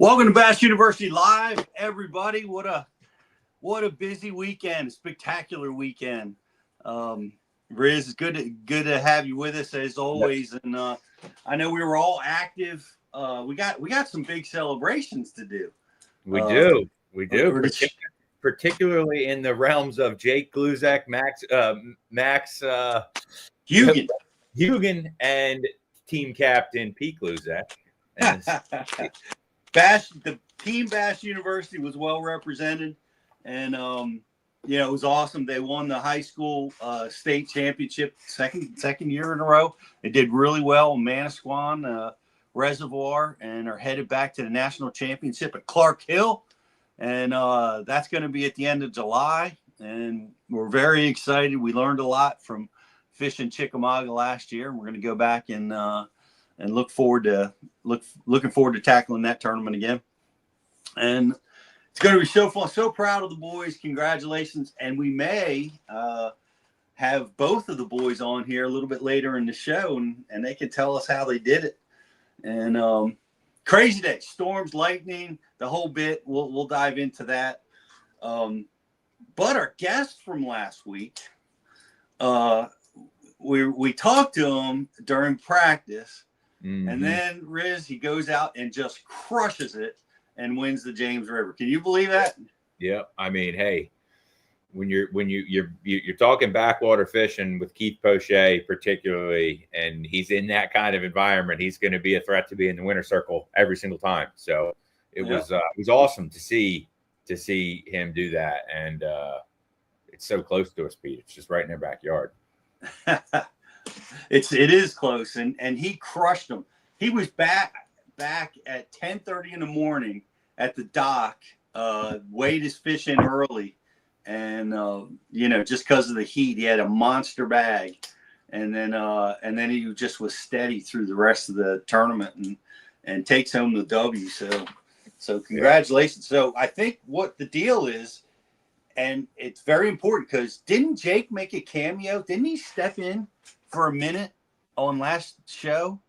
Welcome to Bass University Live, everybody. What a busy weekend, a spectacular weekend. Riz, it's good to have you with us as always. And I know we were all active. We got some big celebrations to do. We do. Particularly in the realms of Jake Gluzak, Max Hugen, and team captain Pete Gluzak. The team Bass University was well represented, and it was awesome. They won the high school state championship second year in a row. They did really well in Manasquan Reservoir, and are headed back to the national championship at Clark Hill, and that's going to be at the end of July. And we're very excited. We learned a lot from fishing Chickamauga last year, and we're going to go back and looking forward to tackling that tournament again. And it's going to be so fun. So proud of the boys. Congratulations. And we may have both of the boys on here a little bit later in the show, and they can tell us how they did it. And crazy day, storms, lightning, the whole bit. We'll dive into that. But our guest from last week, we talked to him during practice. Mm-hmm. And then Riz, he goes out and just crushes it and wins the James River. Can you believe that? Yeah, I mean, hey, when you're talking backwater fishing with Keith Poche particularly, and he's in that kind of environment, he's going to be a threat to be in the winner circle every single time. So it was awesome to see him do that, and it's so close to us, Pete. It's just right in their backyard. It is close, and he crushed them. He was back at 10:30 in the morning at the dock. Weighed his fish in early, and just because of the heat, he had a monster bag, and then he just was steady through the rest of the tournament and takes home the W. So congratulations. So I think what the deal is, and it's very important because didn't Jake make a cameo? Didn't he step in for a minute on last show?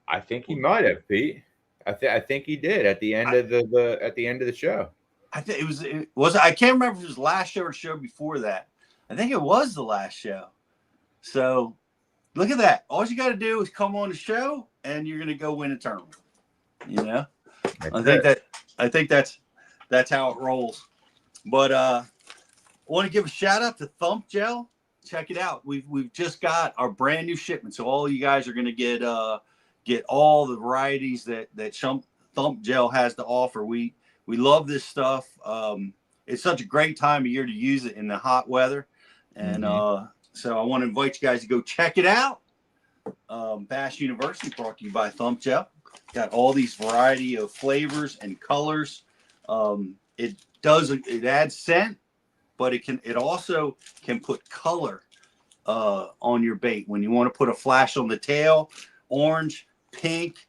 I think he might have, Pete. I think he did at the end of the show. I think it was. I can't remember if it was last show or show before that. I think it was the last show. So look at that. All you got to do is come on the show, and you're going to go win a tournament. I think that's how it rolls. But I want to give a shout out to Thump Gel. Check it out. We've just got our brand new shipment, so all you guys are going to get all the varieties that Thump Gel has to offer. We love this stuff. It's such a great time of year to use it in the hot weather, and so I want to invite you guys to go check it out. Bass University brought to you by Thump Gel. Got all these variety of flavors and colors. It adds scent, but it also can put color on your bait. When you want to put a flash on the tail, orange, pink,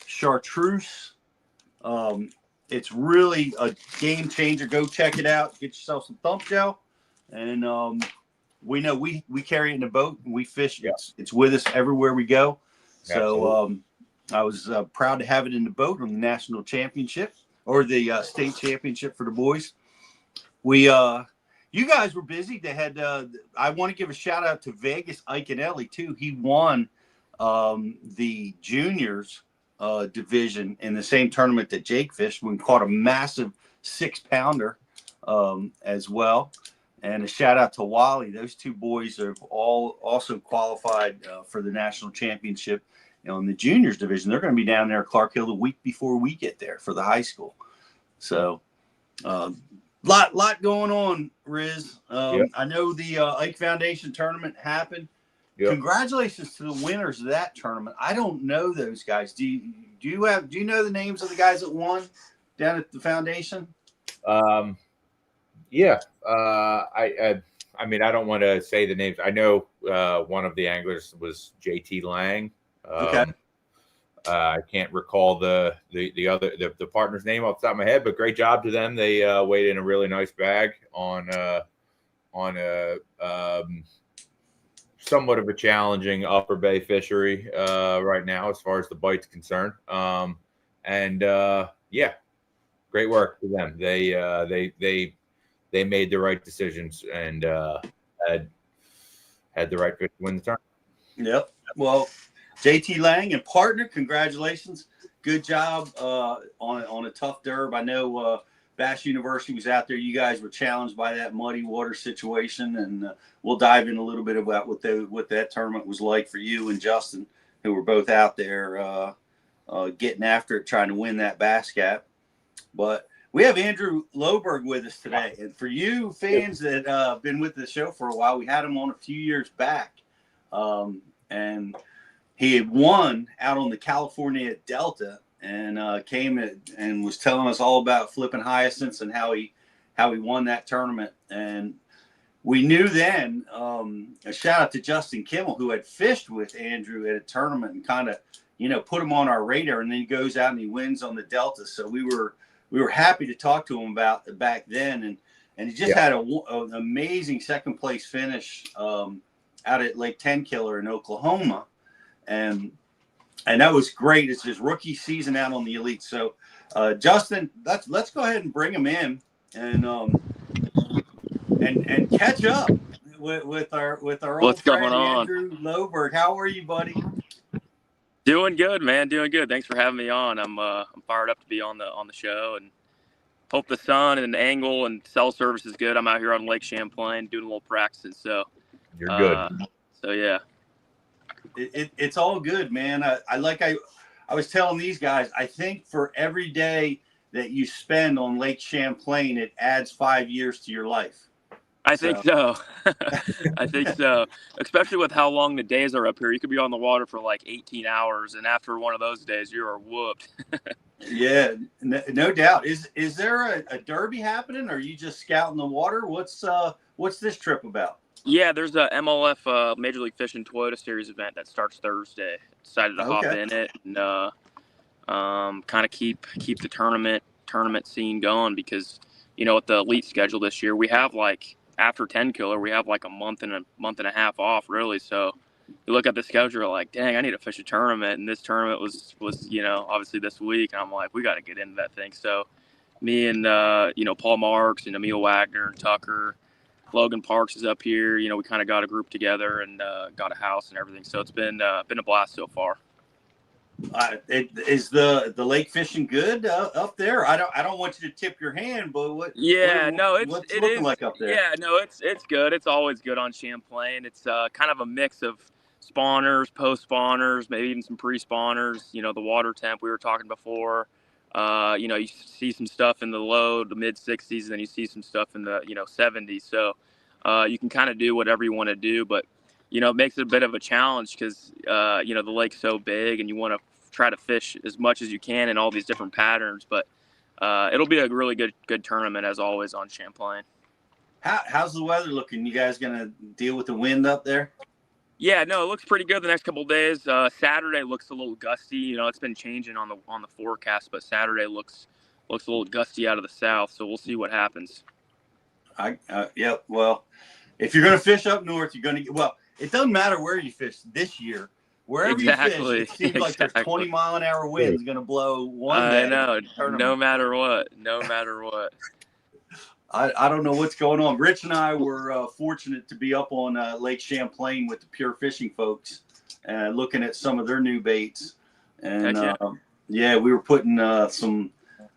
chartreuse. It's really a game changer. Go check it out. Get yourself some Thump Gel. And we know we carry it in the boat and we fish. Yeah. It's with us everywhere we go. Absolutely. So I was proud to have it in the boat on the national championship or the state championship for the boys. You guys were busy. They had. I want to give a shout out to Vegas Iconelli too. He won the juniors division in the same tournament that Jake fished. We caught a massive 6-pounder as well. And a shout out to Wally. Those two boys have all also qualified for the national championship in the juniors division. They're going to be down there at Clark Hill the week before we get there for the high school. So. Lot going on, Riz. I know the Ike Foundation tournament happened. Yep. Congratulations to the winners of that tournament. I don't know those guys. Do you know the names of the guys that won down at the foundation? Yeah. I mean, I don't want to say the names. I know one of the anglers was JT Lang. Okay. I can't recall the partner's name off the top of my head, but great job to them. They weighed in a really nice bag on a somewhat of a challenging Upper Bay fishery right now as far as the bite's concerned. And yeah, great work for them. They made the right decisions and had the right fish to win the tournament. Yep. Well, JT Lang and partner, congratulations. Good job on a tough derb. I know Bass University was out there. You guys were challenged by that muddy water situation, and we'll dive in a little bit about what that tournament was like for you and Justin, who were both out there getting after it, trying to win that bass cap. But we have Andrew Loberg with us today. And for you fans that have been with the show for a while, we had him on a few years back. And he had won out on the California Delta and came and was telling us all about flipping hyacinths and how he won that tournament. And we knew then, a shout out to Justin Kimmel, who had fished with Andrew at a tournament and kind of, put him on our radar. And then he goes out and he wins on the Delta. So we were happy to talk to him about it back then. And he just had an amazing second place finish out at Lake Tenkiller in Oklahoma. And that was great. It's his rookie season out on the Elite. So, Justin, let's go ahead and bring him in and catch up with our old friend Andrew Loberg. How are you, buddy? Doing good, man. Doing good. Thanks for having me on. I'm fired up to be on the show, and hope the sun and the angle and cell service is good. I'm out here on Lake Champlain doing a little practicing. So you're good. So yeah. It's all good, man. I was telling these guys, I think for every day that you spend on Lake Champlain, it adds 5 years to your life. I think so. I think so. Especially with how long the days are up here. You could be on the water for like 18 hours, and after one of those days, you are whooped. Yeah, no doubt. Is there a derby happening, or are you just scouting the water? What's this trip about? Yeah, there's a MLF Major League Fishing Toyota Series event that starts Thursday. Decided to hop in it and kind of keep the tournament scene going because with the elite schedule this year, we have like after Tenkiller, we have like a month and a half off really. So you look at the schedule, like, dang, I need to fish a tournament, and this tournament was obviously this week, and I'm like, we got to get into that thing. So me and Paul Marks and Emil Wagner and Tucker. Logan Parks is up here. We kind of got a group together and got a house and everything. So it's been a blast so far. Is the lake fishing good up there? I don't want you to tip your hand, but what's looking like up there? Yeah, no, it's good. It's always good on Champlain. It's kind of a mix of spawners, post spawners, maybe even some pre spawners. The water temp we were talking before. You see some stuff in the mid 60s, and then you see some stuff in the 70s. So you can kind of do whatever you want to do, but it makes it a bit of a challenge because the lake's so big, and you want to try to fish as much as you can in all these different patterns. But it'll be a really good tournament as always on Champlain. How's the weather looking? You guys gonna deal with the wind up there? Yeah, no, it looks pretty good the next couple of days. Saturday looks a little gusty. It's been changing on the forecast, but Saturday looks a little gusty out of the south. So we'll see what happens. Yeah. Well, if you're going to fish up north, you're going to well. It doesn't matter where you fish this year. Wherever you fish, it seems like there's 20-mile-an-hour winds going to blow one day. I know. No matter what. I don't know what's going on. Rich and I were fortunate to be up on Lake Champlain with the Pure Fishing folks, looking at some of their new baits. And we were putting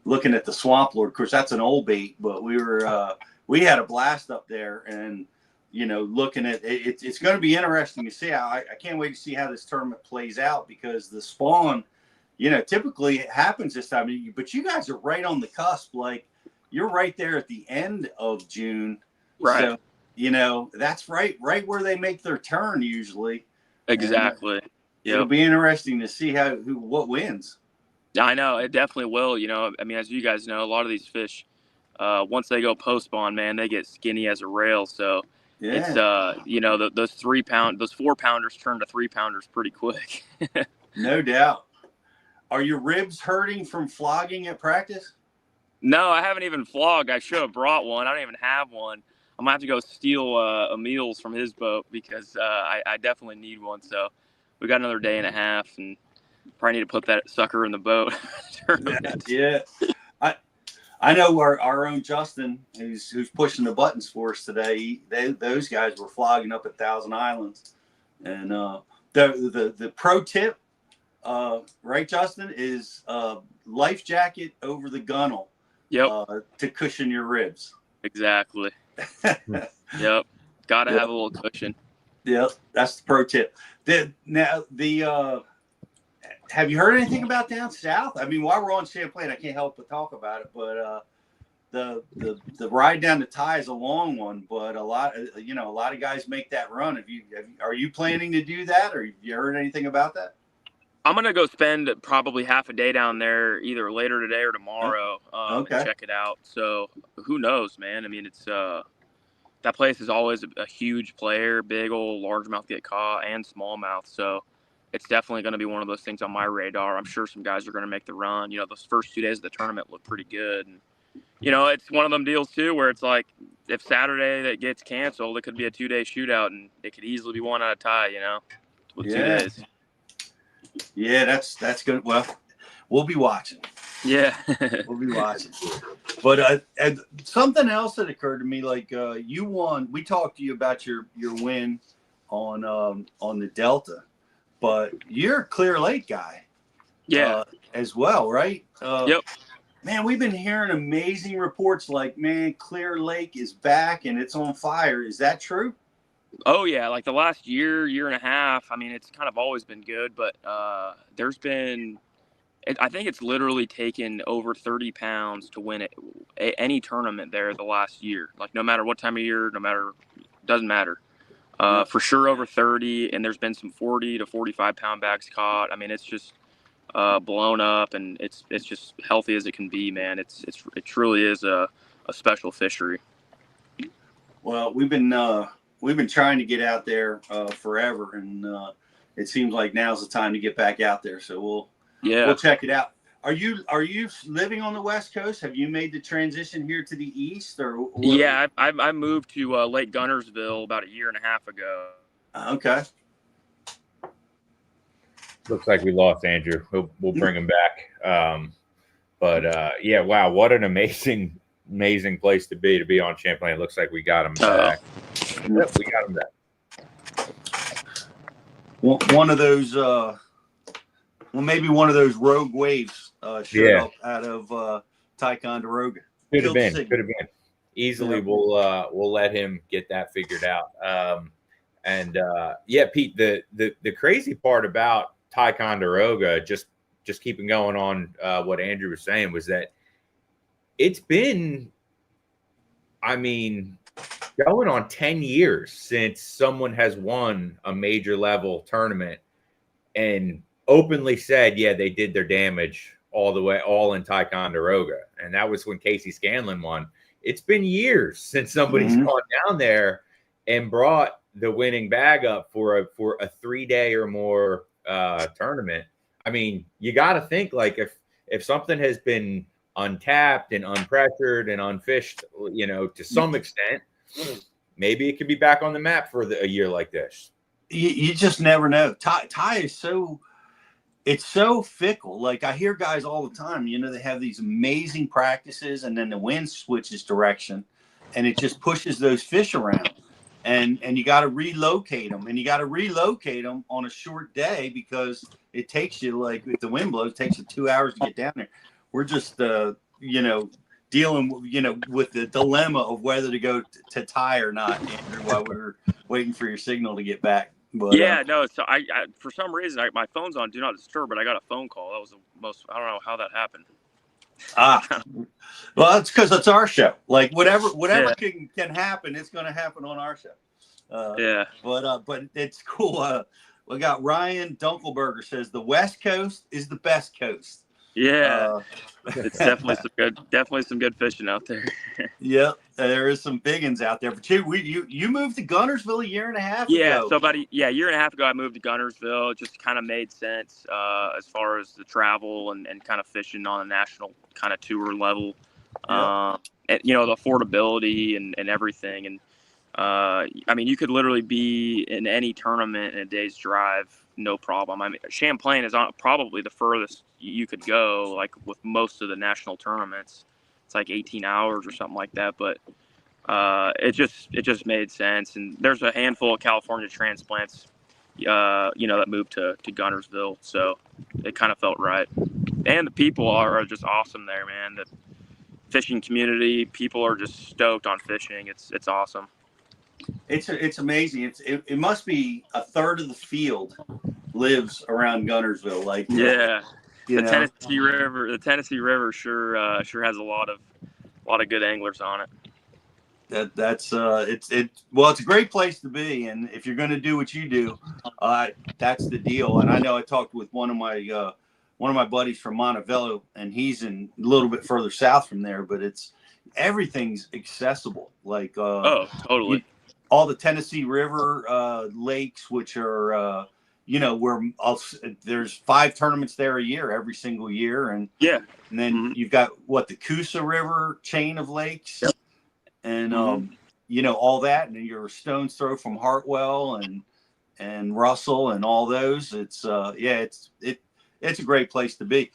looking at the Swamp Lord. Of course, that's an old bait, but we had a blast up there, and looking at it. It's going to be interesting to see. I can't wait to see how this tournament plays out because the spawn, typically it happens this time. But you guys are right on the cusp, like. You're right there at the end of June. Right. So, that's right where they make their turn usually. Exactly. It'll be interesting to see what wins. I know. It definitely will. As you guys know, a lot of these fish, once they go post spawn, man, they get skinny as a rail. So it's, those 4-pounders turn to 3-pounders pretty quick. No doubt. Are your ribs hurting from flogging at practice? No, I haven't even flogged. I should have brought one. I don't even have one. I'm going to have to go steal Emil's from his boat because I definitely need one. So we got another day and a half. And Probably need to put that sucker in the boat. Yeah. I know our own Justin, who's pushing the buttons for us today. Those guys were flogging up at Thousand Islands, and the pro tip, right, Justin, is life jacket over the gunnel. Yep. To cushion your ribs. Exactly. Yep. Got to have a little cushion. Yep. That's the pro tip. Have you heard anything about down south? I mean, while we're on Champlain, I can't help but talk about it. But the ride down the Ty is a long one, but a lot of guys make that run. Are you planning to do that, or have you heard anything about that? I'm gonna go spend probably half a day down there, either later today or tomorrow, and check it out. So who knows, man? I mean, it's that place is always a huge player, big old largemouth get caught and smallmouth. So it's definitely going to be one of those things on my radar. I'm sure some guys are going to make the run. You know, those first 2 days of the tournament look pretty good. And, you know, it's one of them deals, too, where it's like if Saturday that gets canceled, it could be a 2-day shootout, and it could easily be one out of tie, you know, with 2 days. Yeah, that's good. Well, we'll be watching. Yeah. We'll be watching. But something else that occurred to me, like you won. We talked to you about your win on the Delta. But you're a Clear Lake guy, as well, right? Yep. Man, we've been hearing amazing reports like, man, Clear Lake is back and it's on fire. Is that true? Oh, yeah. Like the last year and a half, I mean, it's kind of always been good, but there's been – I think it's literally taken over 30 pounds to win any tournament there the last year. Like no matter what time of year, doesn't matter. For sure over 30, and there's been some 40 to 45 pound bags caught. I mean, it's just blown up, and it's just healthy as it can be, man. It truly is a special fishery. Well, we've been trying to get out there forever, and it seems like now's the time to get back out there. So we'll check it out. Are you living on the West Coast? Have you made the transition here to the East, or? Yeah, I moved to Lake Guntersville about a year and a half ago. Okay. Looks like we lost Andrew. We'll bring him back. Yeah, wow, what an amazing place to be on Champlain. It looks like we got him back. Yep, we got him back. One of those, maybe one of those rogue waves showed up out of Ticonderoga. Could have been. Easily, we'll let him get that figured out. Pete, the crazy part about Ticonderoga, just keeping going on what Andrew was saying, was that it's been, I mean, going on 10 years since someone has won a major level tournament and openly said, yeah, they did their damage all in Ticonderoga. And that was when Casey Scanlon won. It's been years since somebody's gone down there and brought the winning bag up for a 3-day or more tournament. I mean, you got to think, like, if something has been untapped and unpressured and unfished, you know, to some extent, maybe it could be back on the map for a year like this. You just never know. Ty is it's so fickle. Like, I hear guys all the time, you know, they have these amazing practices and then the wind switches direction and it just pushes those fish around. And you got to relocate them, and you got to relocate them on a short day because it takes you, like, if the wind blows, it takes you 2 hours to get down there. We're just, dealing, with the dilemma of whether to go to Ty or not, Andrew, while we were waiting for your signal to get back. But, So I for some reason, my phone's on Do Not Disturb, but I got a phone call. That was the most, I don't know how that happened. Well, that's because it's our show. Like, whatever can happen, it's going to happen on our show. But it's cool. We got Ryan Dunkelberger says the West Coast is the best coast. Yeah, it's definitely some good fishing out there. Yep, there is some big ones out there. But you moved to Guntersville a year and a half ago. So about a year and a half ago, I moved to Guntersville. It just kind of made sense as far as the travel and kind of fishing on a national kind of tour level. And, the affordability and everything. And I mean, you could literally be in any tournament in a day's drive, no problem. I mean, Champlain is probably the furthest you could go, like with most of the national tournaments. It's like 18 hours or something like that. But it just made sense. And there's a handful of California transplants, that moved to Guntersville, so it kind of felt right. And the people are just awesome there, man. The fishing community, people are just stoked on fishing. It's awesome. It's amazing. It must be a third of the field lives around Guntersville. Like, Yeah, you know, The Tennessee River sure has a lot of good anglers on it. that's it's a great place to be, and if you're going to do what you do, that's the deal. And I know I talked with one of my buddies from Montevallo, and he's a little bit further south from there, but everything's accessible. Like Oh, totally. all the Tennessee River lakes, which are where there's 5 tournaments there a year, every single year, and yeah, then you've got the Coosa River chain of lakes. Yep. And all that, and your stone's throw from Hartwell and Russell and all those. It's a great place to be.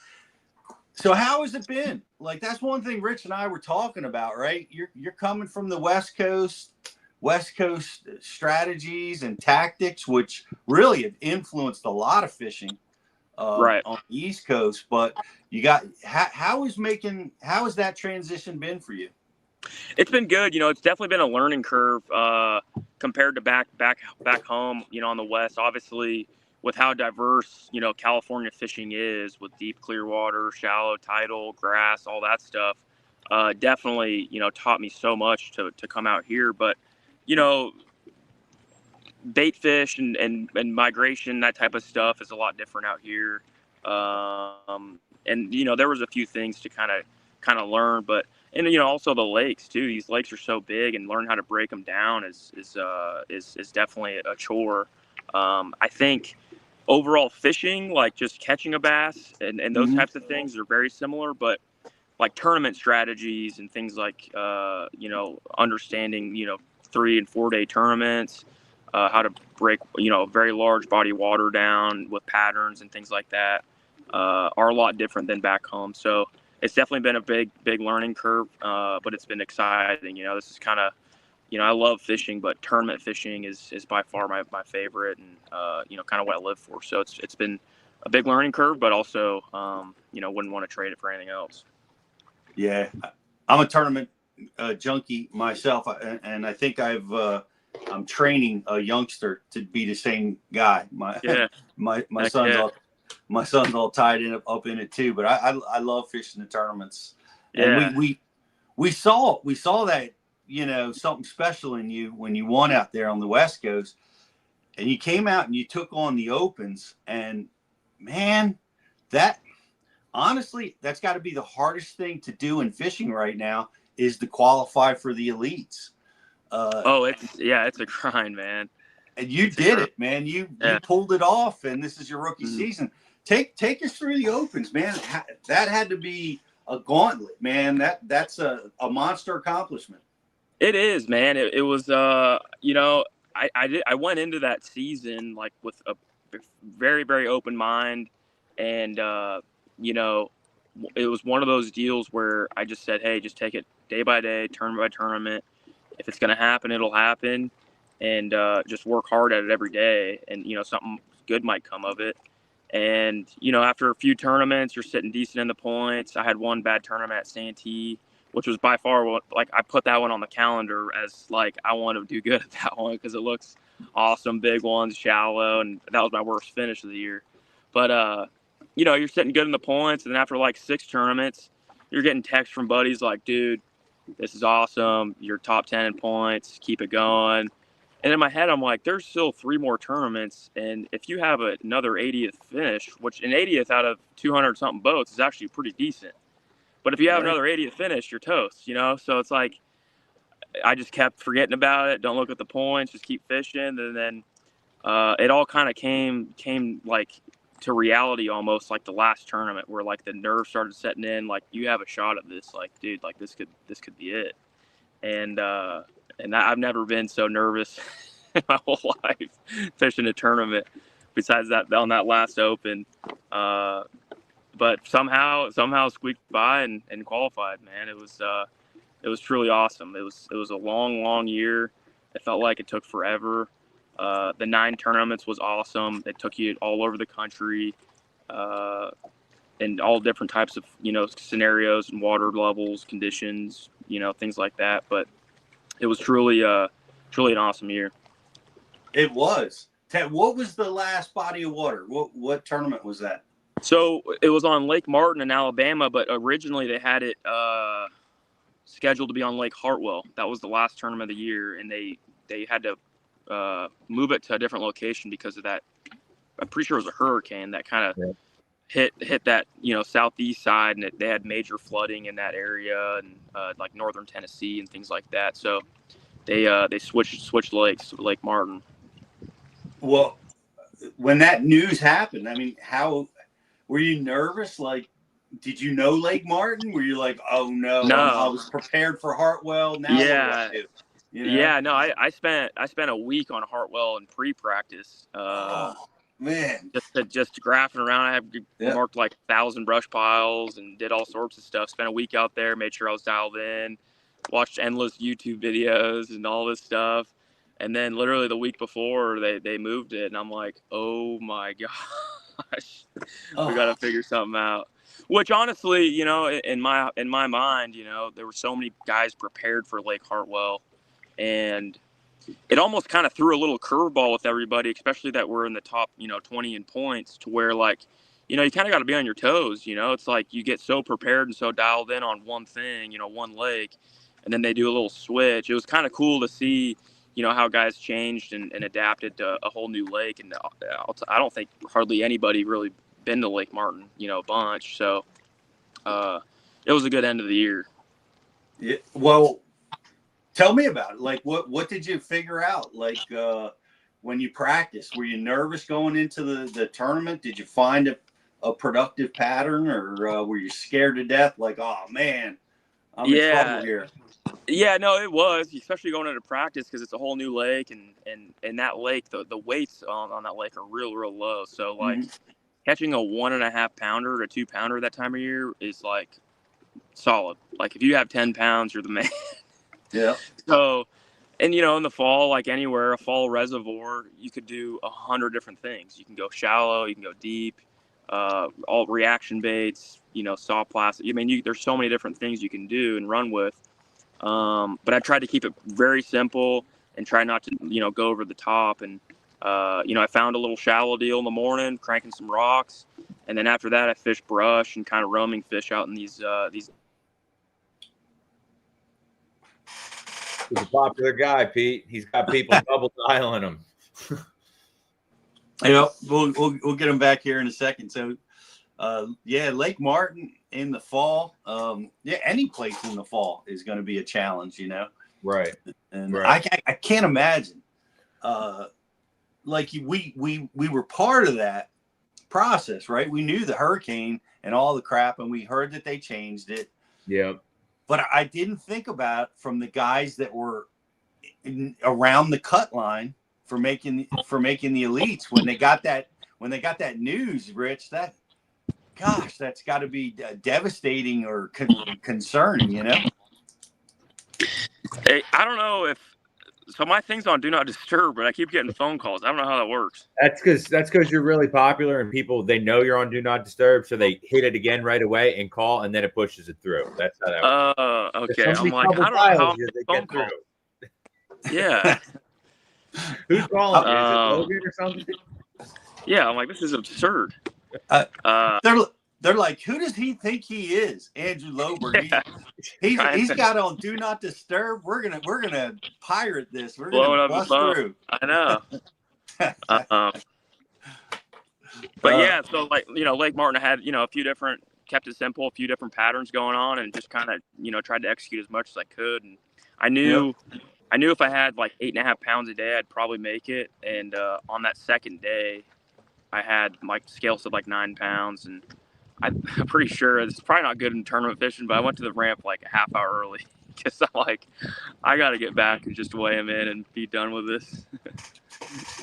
So how has it been? Like, that's one thing Rich and I were talking about, right? You're coming from the West Coast strategies and tactics, which really have influenced a lot of fishing right on the East Coast. But you got how has that transition been for you? It's been good. It's definitely been a learning curve compared to back home, on the West. Obviously, with how diverse, California fishing is, with deep clear water, shallow, tidal, grass, all that stuff, definitely, taught me so much to come out here. But, bait fish and migration, that type of stuff is a lot different out here. And, there was a few things to kind of learn, but and also the lakes too. These lakes are so big, and learn how to break them down is definitely a chore. I think overall fishing, like just catching a bass and those types of things, are very similar, but like tournament strategies and things like understanding 3 and 4 day tournaments, how to break a very large body of water down with patterns and things like that are a lot different than back home. So it's definitely been a big learning curve, but it's been exciting. This is kind of, I love fishing, but tournament fishing is by far my favorite, and kind of what I live for. So it's been a big learning curve, but also wouldn't want to trade it for anything else. Yeah, I'm a tournament junkie myself, and I think I'm training a youngster to be the same guy. My son's all tied up in it too, but I love fishing the tournaments. Yeah. And we saw that, something special in you when you won out there on the West Coast, and you came out and you took on the opens, and man, honestly, that's got to be the hardest thing to do in fishing right now, is to qualify for the elites. It's a grind, man. And you did it, man. You pulled it off, and this is your rookie season. Take us through the opens, man. That had to be a gauntlet, man. That's a monster accomplishment. It is, man. It was, I went into that season like with a very, very open mind, and it was one of those deals where I just said, hey, just take it day by day, tournament by tournament. If it's going to happen, it'll happen, and just work hard at it every day, and something good might come of it. And after a few tournaments, you're sitting decent in the points. I had one bad tournament at Santee, which was by far I put that one on the calendar as like I want to do good at that one because it looks awesome, big ones, shallow, and that was my worst finish of the year. But you're sitting good in the points, and then after like 6 tournaments, you're getting texts from buddies like, dude, this is awesome. You're top 10 in points. Keep it going. And in my head, I'm like, there's still 3 more tournaments. And if you have another 80th finish, which an 80th out of 200 something boats is actually pretty decent. But if you have another 80th finish, you're toast, So it's like, I just kept forgetting about it. Don't look at the points, just keep fishing. And then it all kind of came like to reality almost, like the last tournament where like the nerves started setting in, like you have a shot at this, like, dude, like this could be it. And and I've never been so nervous in my whole life fishing a tournament. Besides that, on that last Open, but somehow squeaked by and qualified. Man, it was truly awesome. It was a long year. It felt like it took forever. The 9 tournaments was awesome. It took you all over the country, and all different types of scenarios and water levels, conditions, things like that. But it was truly an awesome year. It was. Ted, what was the last body of water? What tournament was that? So it was on Lake Martin in Alabama, but originally they had it scheduled to be on Lake Hartwell. That was the last tournament of the year, and they had to move it to a different location because of that. I'm pretty sure it was a hurricane that kind of hit that southeast side, and they had major flooding in that area and like northern Tennessee and things like that. So they switched lakes to Lake Martin. Well, when that news happened, I mean, how were you nervous? Like, did you know Lake Martin? Were you like, oh no, I was prepared for Hartwell. Now yeah, what do I do? Yeah, no, I spent a week on Hartwell in pre-practice. Oh man, just graphing around. I have marked like 1,000 brush piles and did all sorts of stuff. Spent a week out there, made sure I was dialed in, watched endless YouTube videos and all this stuff. And then literally the week before they moved it, and I'm like, oh my gosh, we got to figure something out. Which honestly, in my mind, there were so many guys prepared for Lake Hartwell, and it almost kind of threw a little curveball with everybody, especially that we're in the top, 20 in points, to where like, you kind of got to be on your toes. It's like you get so prepared and so dialed in on one thing, one lake, and then they do a little switch. It was kind of cool to see, how guys changed and adapted to a whole new lake. And I don't think hardly anybody really been to Lake Martin, a bunch. So it was a good end of the year. Yeah, well, tell me about it. Like, what did you figure out? Like, when you practiced, were you nervous going into the tournament? Did you find a productive pattern, or were you scared to death? Like, oh man, I'm in trouble here. Yeah, no, it was, especially going into practice because it's a whole new lake, and that lake, the weights on that lake are real low. So like catching a 1.5 pounder to 2 pounder that time of year is like solid. Like if you have 10 pounds, you're the man. Yeah. So, and in the fall, like anywhere, a fall reservoir, you could do 100 different things. You can go shallow, you can go deep, all reaction baits, soft plastic. I mean, there's so many different things you can do and run with. But I tried to keep it very simple and try not to, go over the top. And, I found a little shallow deal in the morning, cranking some rocks. And then after that, I fished brush and kind of roaming fish out in these. He's a popular guy, Pete. He's got people double dialing him. We'll get him back here in a second. So, Lake Martin in the fall. Any place in the fall is going to be a challenge, Right. And right. I can't imagine. Like we were part of that process, right? We knew the hurricane and all the crap, and we heard that they changed it. Yeah. But I didn't think about from the guys that were around the cut line for making the elites when they got that news, Rich. That's got to be devastating or concerning, Hey, I don't know if so. My thing's on do not disturb, but I keep getting phone calls. I don't know how that works. That's because you're really popular and people they know you're on do not disturb, so they hit it again right away and call, and then it pushes it through. That's how that works. Okay. I'm like, I don't know how phone call. Yeah. Who's calling? Is it Loberg or something? Yeah, I'm like, this is absurd. They're like, who does he think he is? Andrew Loberg. Yeah. He's got on do not disturb. We're gonna pirate this. We're gonna bust through. I know. But yeah, so like Lake Martin had a few different, kept it simple, a few different patterns going on, and just kind of tried to execute as much as I could. And I knew if I had like 8.5 pounds a day, I'd probably make it. And on that second day, I had my scale said like 9 pounds, and I'm pretty sure it's probably not good in tournament fishing, but I went to the ramp like a half hour early because I'm like, I got to get back and just weigh him in and be done with this.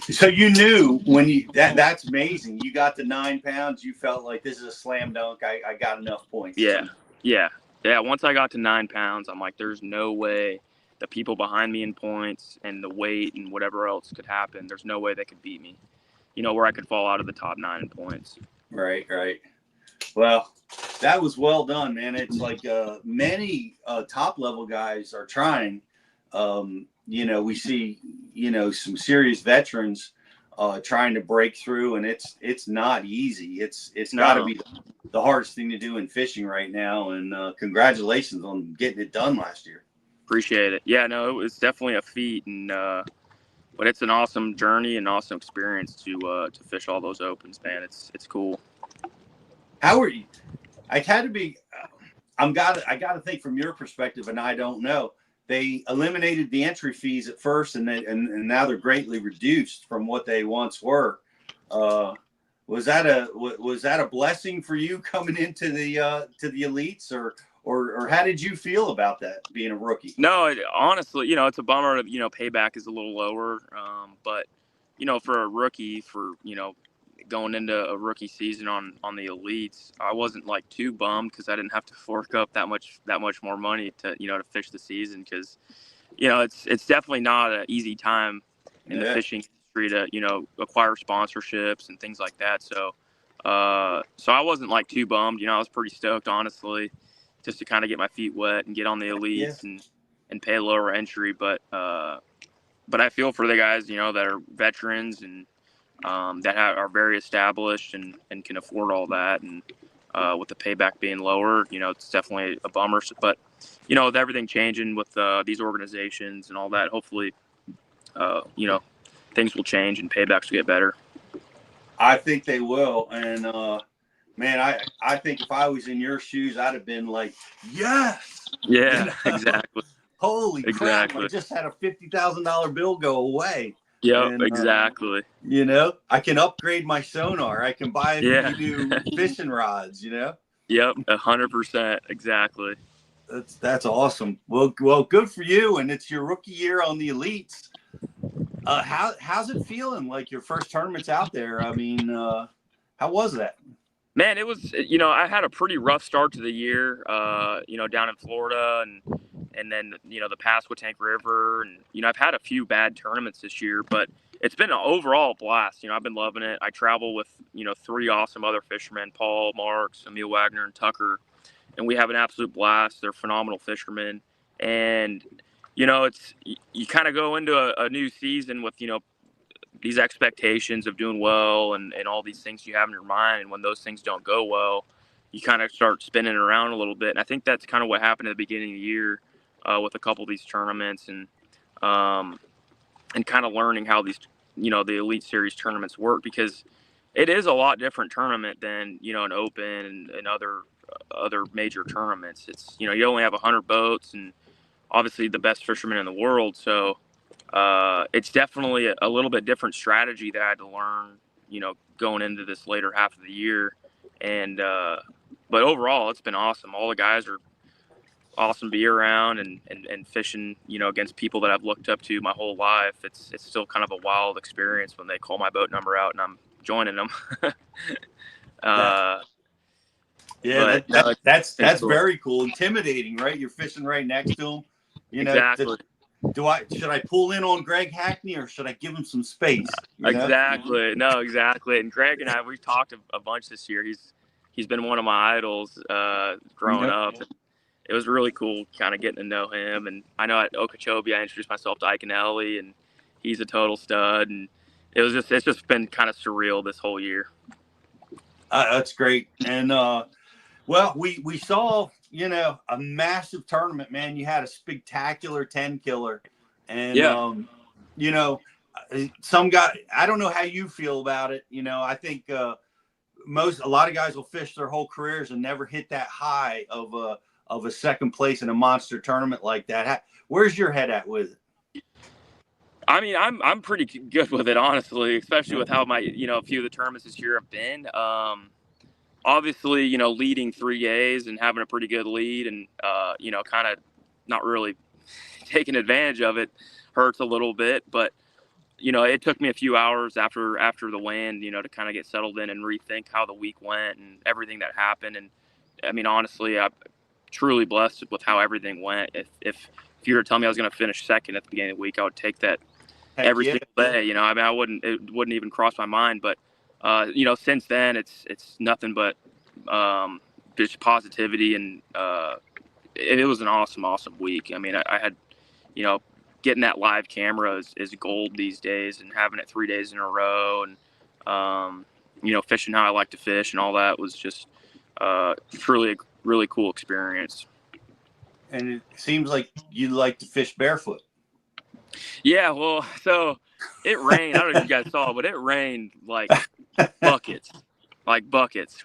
So you knew when that's amazing. You got the 9 pounds. You felt like this is a slam dunk. I got enough points. Yeah. Once I got to 9 pounds, I'm like, there's no way the people behind me in points and the weight and whatever else could happen. There's no way they could beat me, where I could fall out of the top 9 in points. Right. Well, that was well done, man. It's like many top level guys are trying. We see, some serious veterans trying to break through, and it's not easy. It's got to be the hardest thing to do in fishing right now. And congratulations on getting it done last year. Appreciate it. Yeah, no, it was definitely a feat, and but it's an awesome journey and awesome experience to fish all those opens, man. It's cool. How are you? I had to be. I got to think from your perspective, and I don't know. They eliminated the entry fees at first, and now they're greatly reduced from what they once were. Was that a blessing for you coming into the elites, or how did you feel about that being a rookie? No, honestly, it's a bummer. Payback is a little lower, but for a rookie, going into a rookie season on the elites, I wasn't like too bummed because I didn't have to fork up that much more money to to fish the season, because it's definitely not an easy time in the fishing industry to acquire sponsorships and things like that. So I wasn't like too bummed. I was pretty stoked, honestly, just to kind of get my feet wet and get on the elites and pay a lower entry. But I feel for the guys that are veterans and that are very established and can afford all that, and with the payback being lower, it's definitely a bummer. But with everything changing with these organizations and all that, hopefully things will change and paybacks will get better. I think they will. And man, I think if I was in your shoes, I'd have been like, yes. Yeah, exactly. Holy crap, I just had a $50,000 bill go away. Yep, and, exactly. I can upgrade my sonar. I can buy a few new fishing rods, Yep, 100%, exactly. That's awesome. Well, good for you, and it's your rookie year on the elites. How's it feeling? Like your first tournament's out there. I mean, how was that? Man, it was. I had a pretty rough start to the year. Down in Florida, and then the Pasquotank River, and I've had a few bad tournaments this year, but it's been an overall blast. I've been loving it. I travel with 3 awesome other fishermen: Paul, Marks, Emil Wagner, and Tucker, and we have an absolute blast. They're phenomenal fishermen, and it's you kind of go into a new season with these expectations of doing well and all these things you have in your mind, and when those things don't go well, you kind of start spinning around a little bit. And I think that's kind of what happened at the beginning of the year with a couple of these tournaments, and kind of learning how these the Elite Series tournaments work, because it is a lot different tournament than an Open and other major tournaments. It's you only have 100 boats and obviously the best fishermen in the world, so it's definitely a little bit different strategy that I had to learn going into this later half of the year. And but overall it's been awesome. All the guys are awesome to be around, and fishing against people that I've looked up to my whole life. It's still kind of a wild experience when they call my boat number out and I'm joining them. That's cool. Very cool. Intimidating, right? You're fishing right next to them. Exactly. Should I pull in on Greg Hackney, or should I give him some space? Exactly. No, exactly. And Greg and I, we've talked a bunch this year. He's been one of my idols growing up. It was really cool kind of getting to know him. And I know at Okeechobee I introduced myself to Ike and Ellie, and he's a total stud. And it's just been kind of surreal this whole year. That's great. And well, we saw a massive tournament, man. You had a spectacular Tenkiller, and some guy. I don't know how you feel about it. I think a lot of guys will fish their whole careers and never hit that high of a second place in a monster tournament like that. Where's your head at with it? I mean, I'm pretty good with it, honestly, especially with how my a few of the tournaments this year have been. Obviously, leading 3 A's and having a pretty good lead, and kind of not really taking advantage of it hurts a little bit. But it took me a few hours after the land, to kind of get settled in and rethink how the week went and everything that happened. And I mean, honestly, I'm truly blessed with how everything went. If you were to tell me I was going to finish second at the beginning of the week, I would take that every single day. I mean, it wouldn't even cross my mind. But since then, it's nothing but just positivity, and it was an awesome week. I mean, I had, getting that live camera is gold these days, and having it 3 days in a row, and fishing how I like to fish and all that was just truly a really cool experience. And it seems like you like to fish barefoot. Yeah, well, so it rained. I don't know if you guys saw, but it rained like buckets,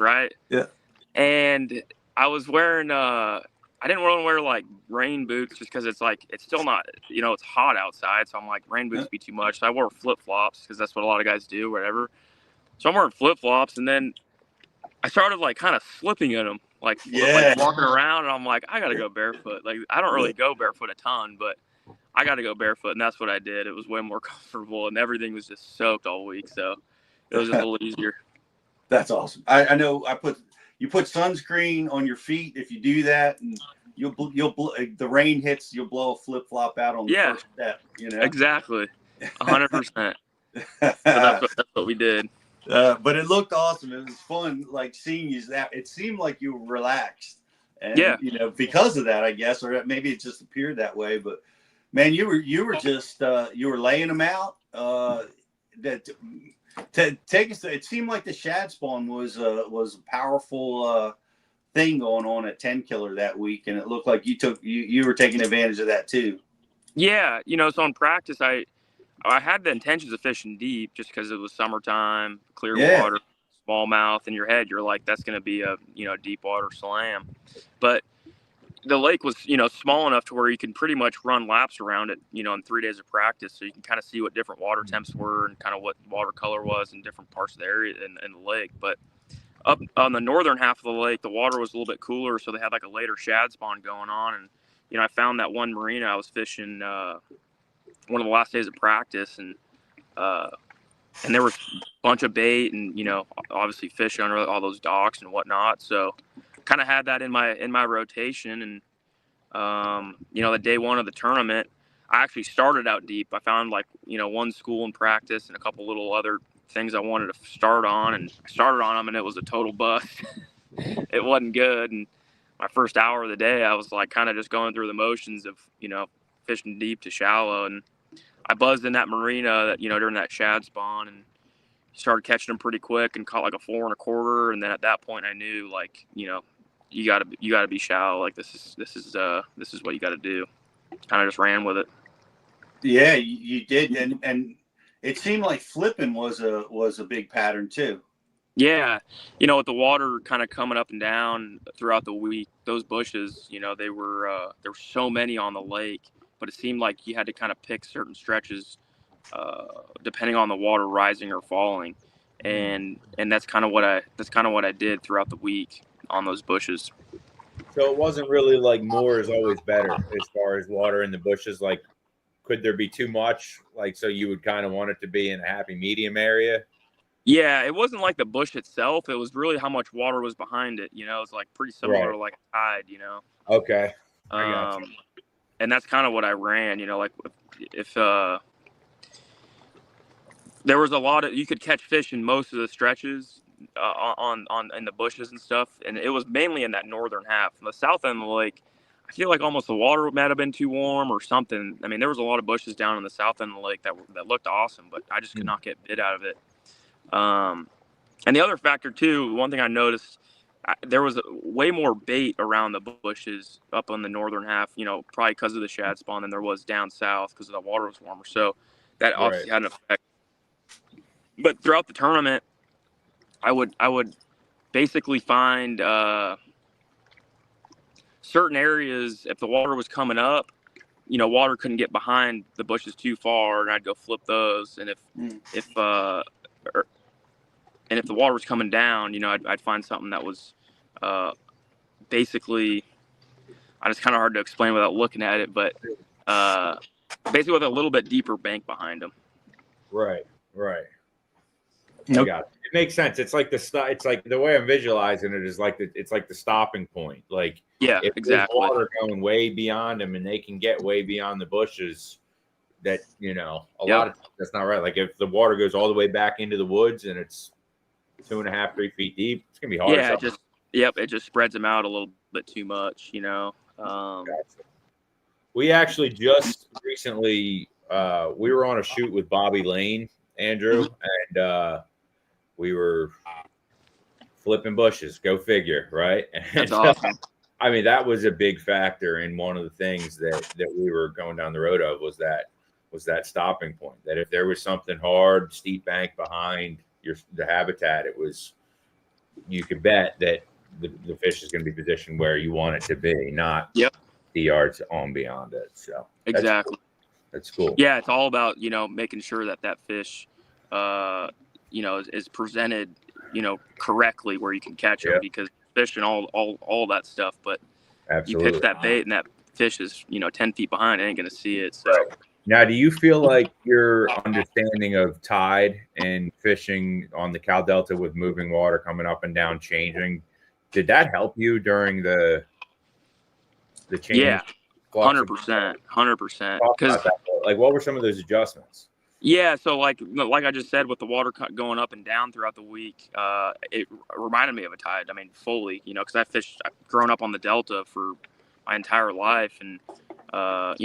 right? Yeah. And I was wearing I didn't want to wear like rain boots just because it's still not, it's hot outside. So I'm like, rain boots be too much. So I wore flip flops because that's what a lot of guys do, whatever. So I'm wearing flip flops, and then I started like kind of slipping in them, like walking around, and I'm like, I gotta go barefoot. Like, I don't really go barefoot a ton, but I gotta go barefoot, and that's what I did. It was way more comfortable, and everything was just soaked all week, so it was just a little easier. That's awesome. I know you put sunscreen on your feet. If you do that, and the rain hits, you'll blow a flip flop out on the first step. Exactly, 100%. So that's what we did. But it looked awesome. It was fun, like seeing you. It seemed like you were relaxed, and because of that, I guess, or maybe it just appeared that way. But man, you were just you were laying them out. To take us, it seemed like the shad spawn was a powerful thing going on at Tenkiller that week, and it looked like you were taking advantage of that too. Yeah, so in practice, I had the intentions of fishing deep just because it was summertime, clear water, smallmouth. In your head, you're like, that's going to be a deep water slam, but the lake was small enough to where you can pretty much run laps around it in 3 days of practice, so you can kind of see what different water temps were and kind of what water color was in different parts of the area in the lake. But up on the northern half of the lake, the water was a little bit cooler, so they had like a later shad spawn going on. And I found that one marina I was fishing one of the last days of practice, and there was a bunch of bait and obviously fish under all those docks and whatnot, so kind of had that in my rotation. And the day one of the tournament, I actually started out deep. I found like one school in practice and a couple little other things I wanted to start on, and I started on them, and it was a total bust. It wasn't good, and my first hour of the day, I was like kind of just going through the motions of fishing deep to shallow, and I buzzed in that marina that during that shad spawn, and started catching them pretty quick and caught like a 4 1/4. And then at that point I knew, like, you gotta be shallow. Like, this is what you gotta do. Kind of just ran with it. Yeah, you did. And it seemed like flipping was a big pattern too. Yeah. With the water kind of coming up and down throughout the week, those bushes, there were so many on the lake, but it seemed like you had to kind of pick certain stretches depending on the water rising or falling, and that's kind of what I did throughout the week on those bushes. So it wasn't really like more is always better as far as water in the bushes. Like, could there be too much? Like, so you would kind of want it to be in a happy medium area? Yeah, it wasn't like the bush itself. It was really how much water was behind it. It's like pretty similar to like a tide, Okay. I got you. And that's kind of what I ran, like if there was a lot of, you could catch fish in most of the stretches on in the bushes and stuff, and it was mainly in that northern half. The south end of the lake, I feel like almost the water might have been too warm or something. I mean, there was a lot of bushes down in the south end of the lake that looked awesome, but I just could not get bit out of it. And the other factor too, one thing I noticed, there was way more bait around the bushes up on the northern half, probably because of the shad spawn, than there was down south because the water was warmer. So that obviously had an effect. But throughout the tournament, I would basically find certain areas, if the water was coming up, water couldn't get behind the bushes too far, and I'd go flip those. And if the water was coming down, I'd find something that was basically, It's kind of hard to explain without looking at it, but basically with a little bit deeper bank behind them. Right. Nope. I got it. It makes sense. It's like it's like the way I'm visualizing it is like it's like the stopping point. Like if there's water going way beyond them and they can get way beyond the bushes, that a lot of times that's not right. Like if the water goes all the way back into the woods and it's 2.5, 3 feet deep, it's gonna be hard. Yeah, it just spreads them out a little bit too much, Gotcha. We actually just recently we were on a shoot with Bobby Lane, Andrew, and we were flipping bushes. Go figure, right? That's awesome. I mean, that was a big factor in one of the things that we were going down the road of was that stopping point. That if there was something hard, steep bank behind the habitat, you could bet that the fish is going to be positioned where you want it to be, not the yards on beyond it. So exactly, that's cool. Yeah, it's all about making sure that fish, is presented correctly where you can catch them, because fish and all that stuff. But absolutely, you pitch that bait and that fish is 10 feet behind, ain't going to see it. So. Right. Now, do you feel like your understanding of tide and fishing on the Cal Delta with moving water coming up and down, changing, did that help you during the change? Yeah, 100%. Because like, what were some of those adjustments? Yeah, so like I just said, with the water going up and down throughout the week, it reminded me of a tide. I mean, fully, because I've grown up on the Delta for my entire life, and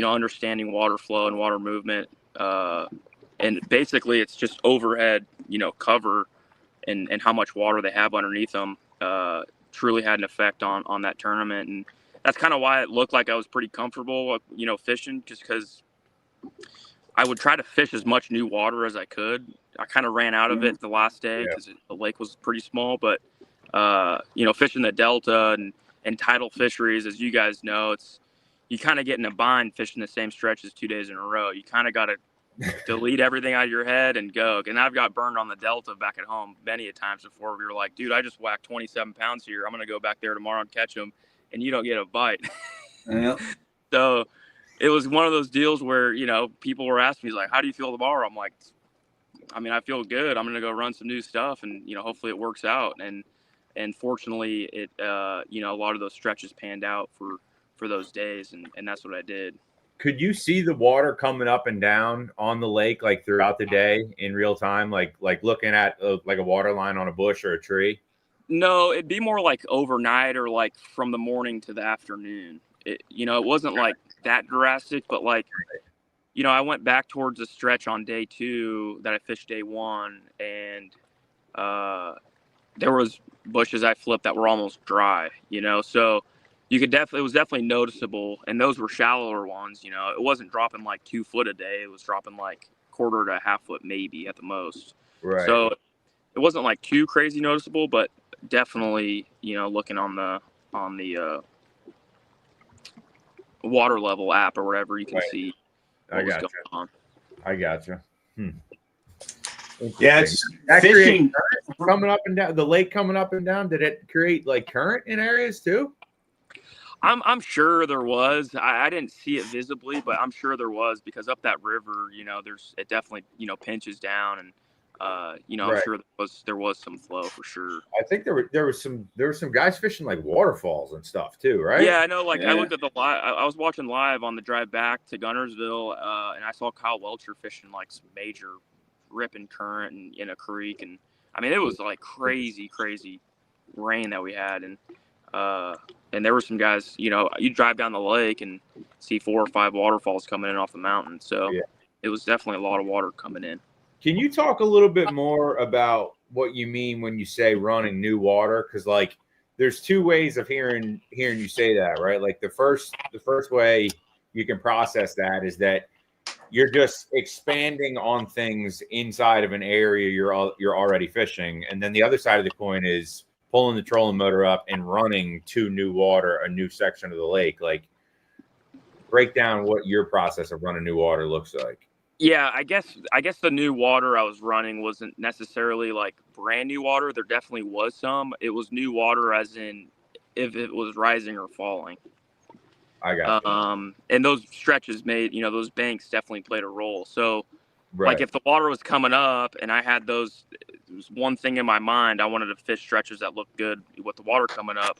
understanding water flow and water movement, and basically it's just overhead, cover, and how much water they have underneath them, truly had an effect on that tournament, and that's kind of why it looked like I was pretty comfortable, fishing, just because I would try to fish as much new water as I could. I kind of ran out of it the last day because the lake was pretty small, but fishing the Delta and tidal fisheries, as you guys know, you kind of get in a bind fishing the same stretches 2 days in a row. You kind of got to delete everything out of your head and go. And I've got burned on the Delta back at home many a times before. We were like, dude, I just whacked 27 pounds here. I'm going to go back there tomorrow and catch them, and you don't get a bite. So it was one of those deals where, people were asking me, like, how do you feel tomorrow? I'm like, I mean, I feel good. I'm going to go run some new stuff, and, hopefully it works out. And fortunately, it, a lot of those stretches panned out for those days, and that's what I did. Could you see the water coming up and down on the lake, like throughout the day in real time, like looking at like a water line on a bush or a tree? No, it'd be more like overnight, or like from the morning to the afternoon. It wasn't like that drastic, but like, I went back towards the stretch on day 2 that I fished day 1, and there was bushes I flipped that were almost dry, so you could it was definitely noticeable, and those were shallower ones. It wasn't dropping like 2 foot a day. It was dropping like 1/4 to 1/2 foot maybe at the most. Right. So it wasn't like too crazy noticeable, but definitely, looking on the water level app or whatever, you can see what was going on. I gotcha. Yeah, it's fishing coming up and down, the lake coming up and down. Did it create like current in areas too? I'm sure there was. I didn't see it visibly, but I'm sure there was, because up that river, it definitely, pinches down, and I'm sure there was some flow for sure. I think there were some guys fishing like waterfalls and stuff too, right? Yeah, I know. Like I looked at the live. I was watching live on the drive back to Guntersville, and I saw Kyle Welcher fishing like some major ripping current in a creek, and I mean, it was like crazy rain that we had, and there were some guys. You drive down the lake and see 4 or 5 waterfalls coming in off the mountain. So it was definitely a lot of water coming in. Can you talk a little bit more about what you mean when you say running new water? Because like, there's 2 ways of hearing you say that, right? Like the first way you can process that is that you're just expanding on things inside of an area you're already fishing, and then the other side of the coin is pulling the trolling motor up and running to new water, a new section of the lake. Like, break down what your process of running new water looks like. Yeah, I guess the new water I was running wasn't necessarily like brand new water. There definitely was some. It was new water as in if it was rising or falling. I got And those stretches made, those banks definitely played a role. So, right. like if the water was coming up and I had those, there was one thing in my mind, I wanted to fish stretches that looked good with the water coming up.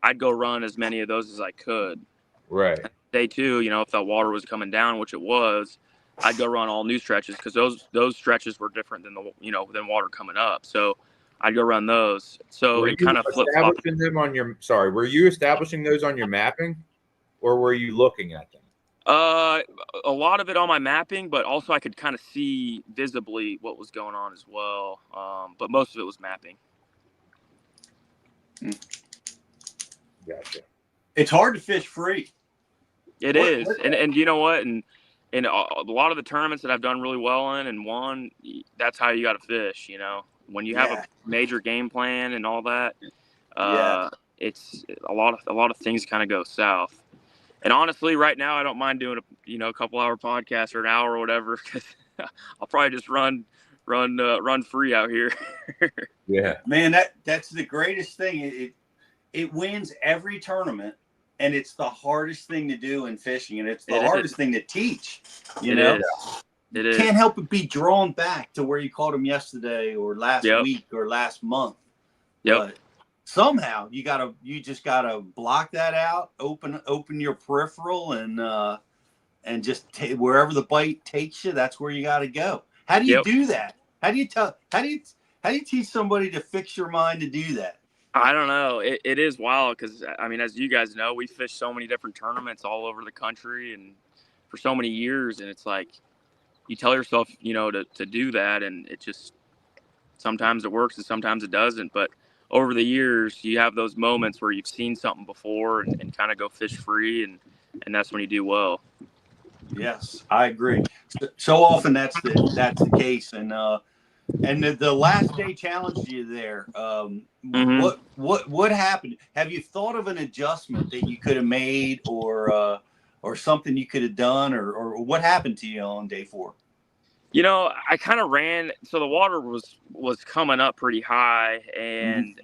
I'd go run as many of those as I could. Right. Day two, if that water was coming down, which it was, I'd go run all new stretches because those stretches were different than than water coming up. So I'd go run those. So Were it you kind of flip flopped. establishing them on your? Sorry, were you establishing those on your mapping, or were you looking at them? A lot of it on my mapping, but also I could kind of see visibly what was going on as well. But most of it was mapping. Gotcha. It's hard to fish free. It is. And you know what? And a lot of the tournaments that I've done really well in and won, that's how you got to fish. When you have a major game plan and all that, it's a lot of things kind of go south. And honestly, right now I don't mind doing a couple hour podcast or an hour or whatever, because I'll probably just run free out here. Yeah, man, that's the greatest thing. It wins every tournament. And it's the hardest thing to do in fishing, and it's the hardest thing to teach. You can't help but be drawn back to where you caught them yesterday, or last week, or last month. But somehow you just gotta block that out, open your peripheral, and just wherever the bite takes you, that's where you got to go. How do you do that? How do you teach somebody to fix your mind to do that? I don't know. It is wild because, as you guys know, we fish so many different tournaments all over the country and for so many years. And it's like you tell yourself, to do that. And it just sometimes it works and sometimes it doesn't. But over the years, you have those moments where you've seen something before and kind of go fish free. And that's when you do well. Yes, I agree. So often that's the case. And the last day challenge you there. What happened? Have you thought of an adjustment that you could have made, or something you could have done, or what happened to you on day 4? I kind of ran. So the water was coming up pretty high, and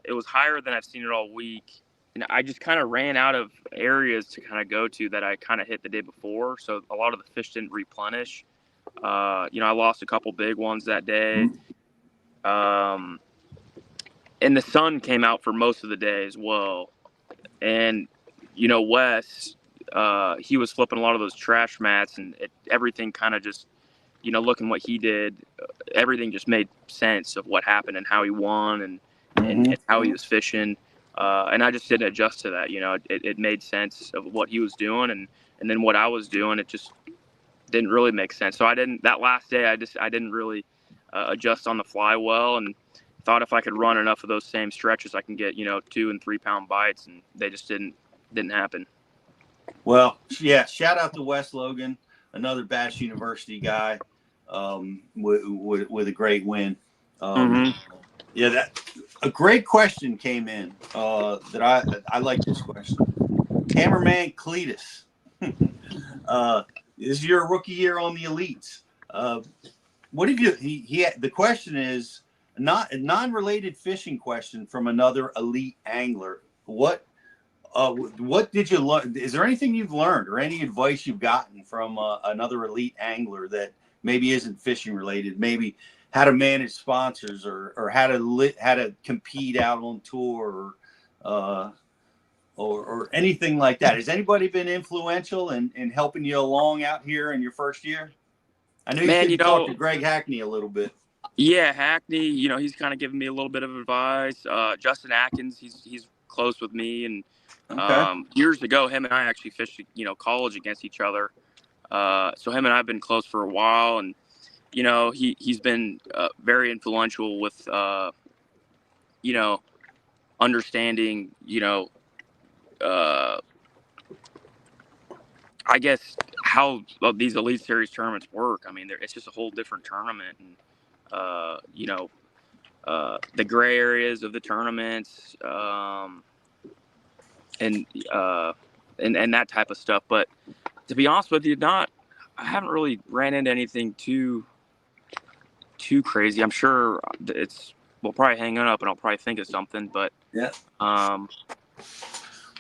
it was higher than I've seen it all week. And I just kind of ran out of areas to kind of go to that I kind of hit the day before. So a lot of the fish didn't replenish. I lost a couple big ones that day. And the sun came out for most of the day as well. And, Wes, he was flipping a lot of those trash mats, and everything kind of just, looking what he did, everything just made sense of what happened and how he won and how he was fishing. And I just didn't adjust to that. It made sense of what he was doing, and then what I was doing, it just didn't really make sense. So that last day, I didn't really adjust on the fly well, and thought if I could run enough of those same stretches, I can get, 2 and 3 pound bites, and they just didn't happen. Well, yeah, shout out to Wes Logan, another Bass University guy, with a great win. Yeah, that a great question came in that I like this question. Cameraman Cletus. This is your rookie year on the elites. What have you? The question is not a non-related fishing question from another elite angler. What did you learn? Is there anything you've learned or any advice you've gotten from another elite angler that maybe isn't fishing related? Maybe how to manage sponsors, or how to compete out on tour, or anything like that. Has anybody been influential in helping you along out here in your first year? I know you talked to Greg Hackney a little bit. Yeah, Hackney, he's kind of giving me a little bit of advice. Justin Atkins, he's close with me, and years ago, him and I actually fished, college against each other. So him and I have been close for a while, and he's been very influential with understanding, I guess how these Elite Series tournaments work. I mean, it's just a whole different tournament, and the gray areas of the tournaments, and that type of stuff. But to be honest with you, I haven't really ran into anything too crazy. I'm sure we'll probably hang it up and I'll probably think of something, but yeah.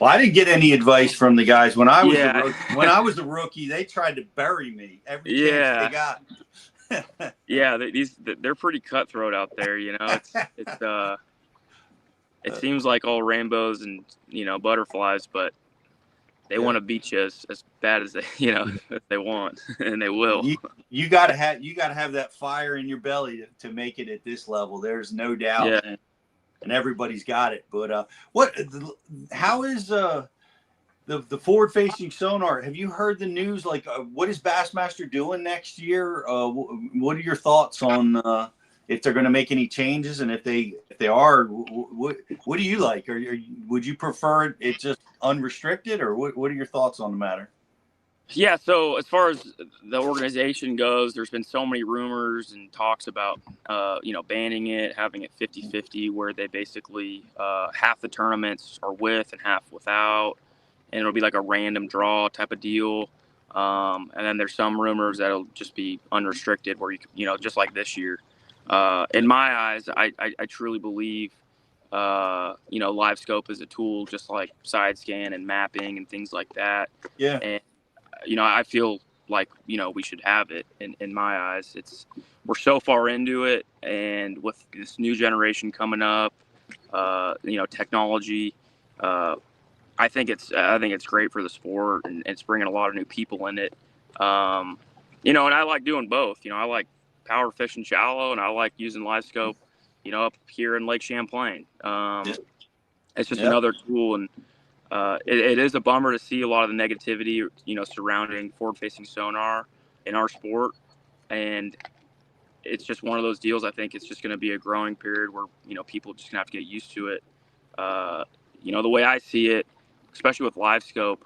Well, I didn't get any advice from the guys when I was when I was a rookie. They tried to bury me every chance they got. Yeah, they're pretty cutthroat out there. It seems like all rainbows and butterflies, but they want to beat you as bad as they if they want, and they will. You gotta have that fire in your belly to make it at this level. There's no doubt, and everybody's got it. But how is the forward-facing sonar? Have you heard the news? Like, what is Bassmaster doing next year? What are your thoughts on if they're going to make any changes, and if they are, what do you like? Or would you prefer it just unrestricted, or what are your thoughts on the matter? Yeah, so as far as the organization goes, there's been so many rumors and talks about banning it, having it 50-50, where they basically half the tournaments are with and half without, and it'll be like a random draw type of deal. And then there's some rumors that it'll just be unrestricted, where just like this year. In my eyes, I truly believe, LiveScope is a tool just like side scan and mapping and things like that. Yeah. And, I feel like, we should have it in my eyes. We're so far into it. And with this new generation coming up, technology, I think it's great for the sport, and it's bringing a lot of new people in it. And I like doing both. I like power fishing shallow, and I like using LiveScope, up here in Lake Champlain. It's just another tool, and it is a bummer to see a lot of the negativity, surrounding forward-facing sonar in our sport, and it's just one of those deals. I think it's just going to be a growing period where people just gonna have to get used to it. The way I see it, especially with LiveScope,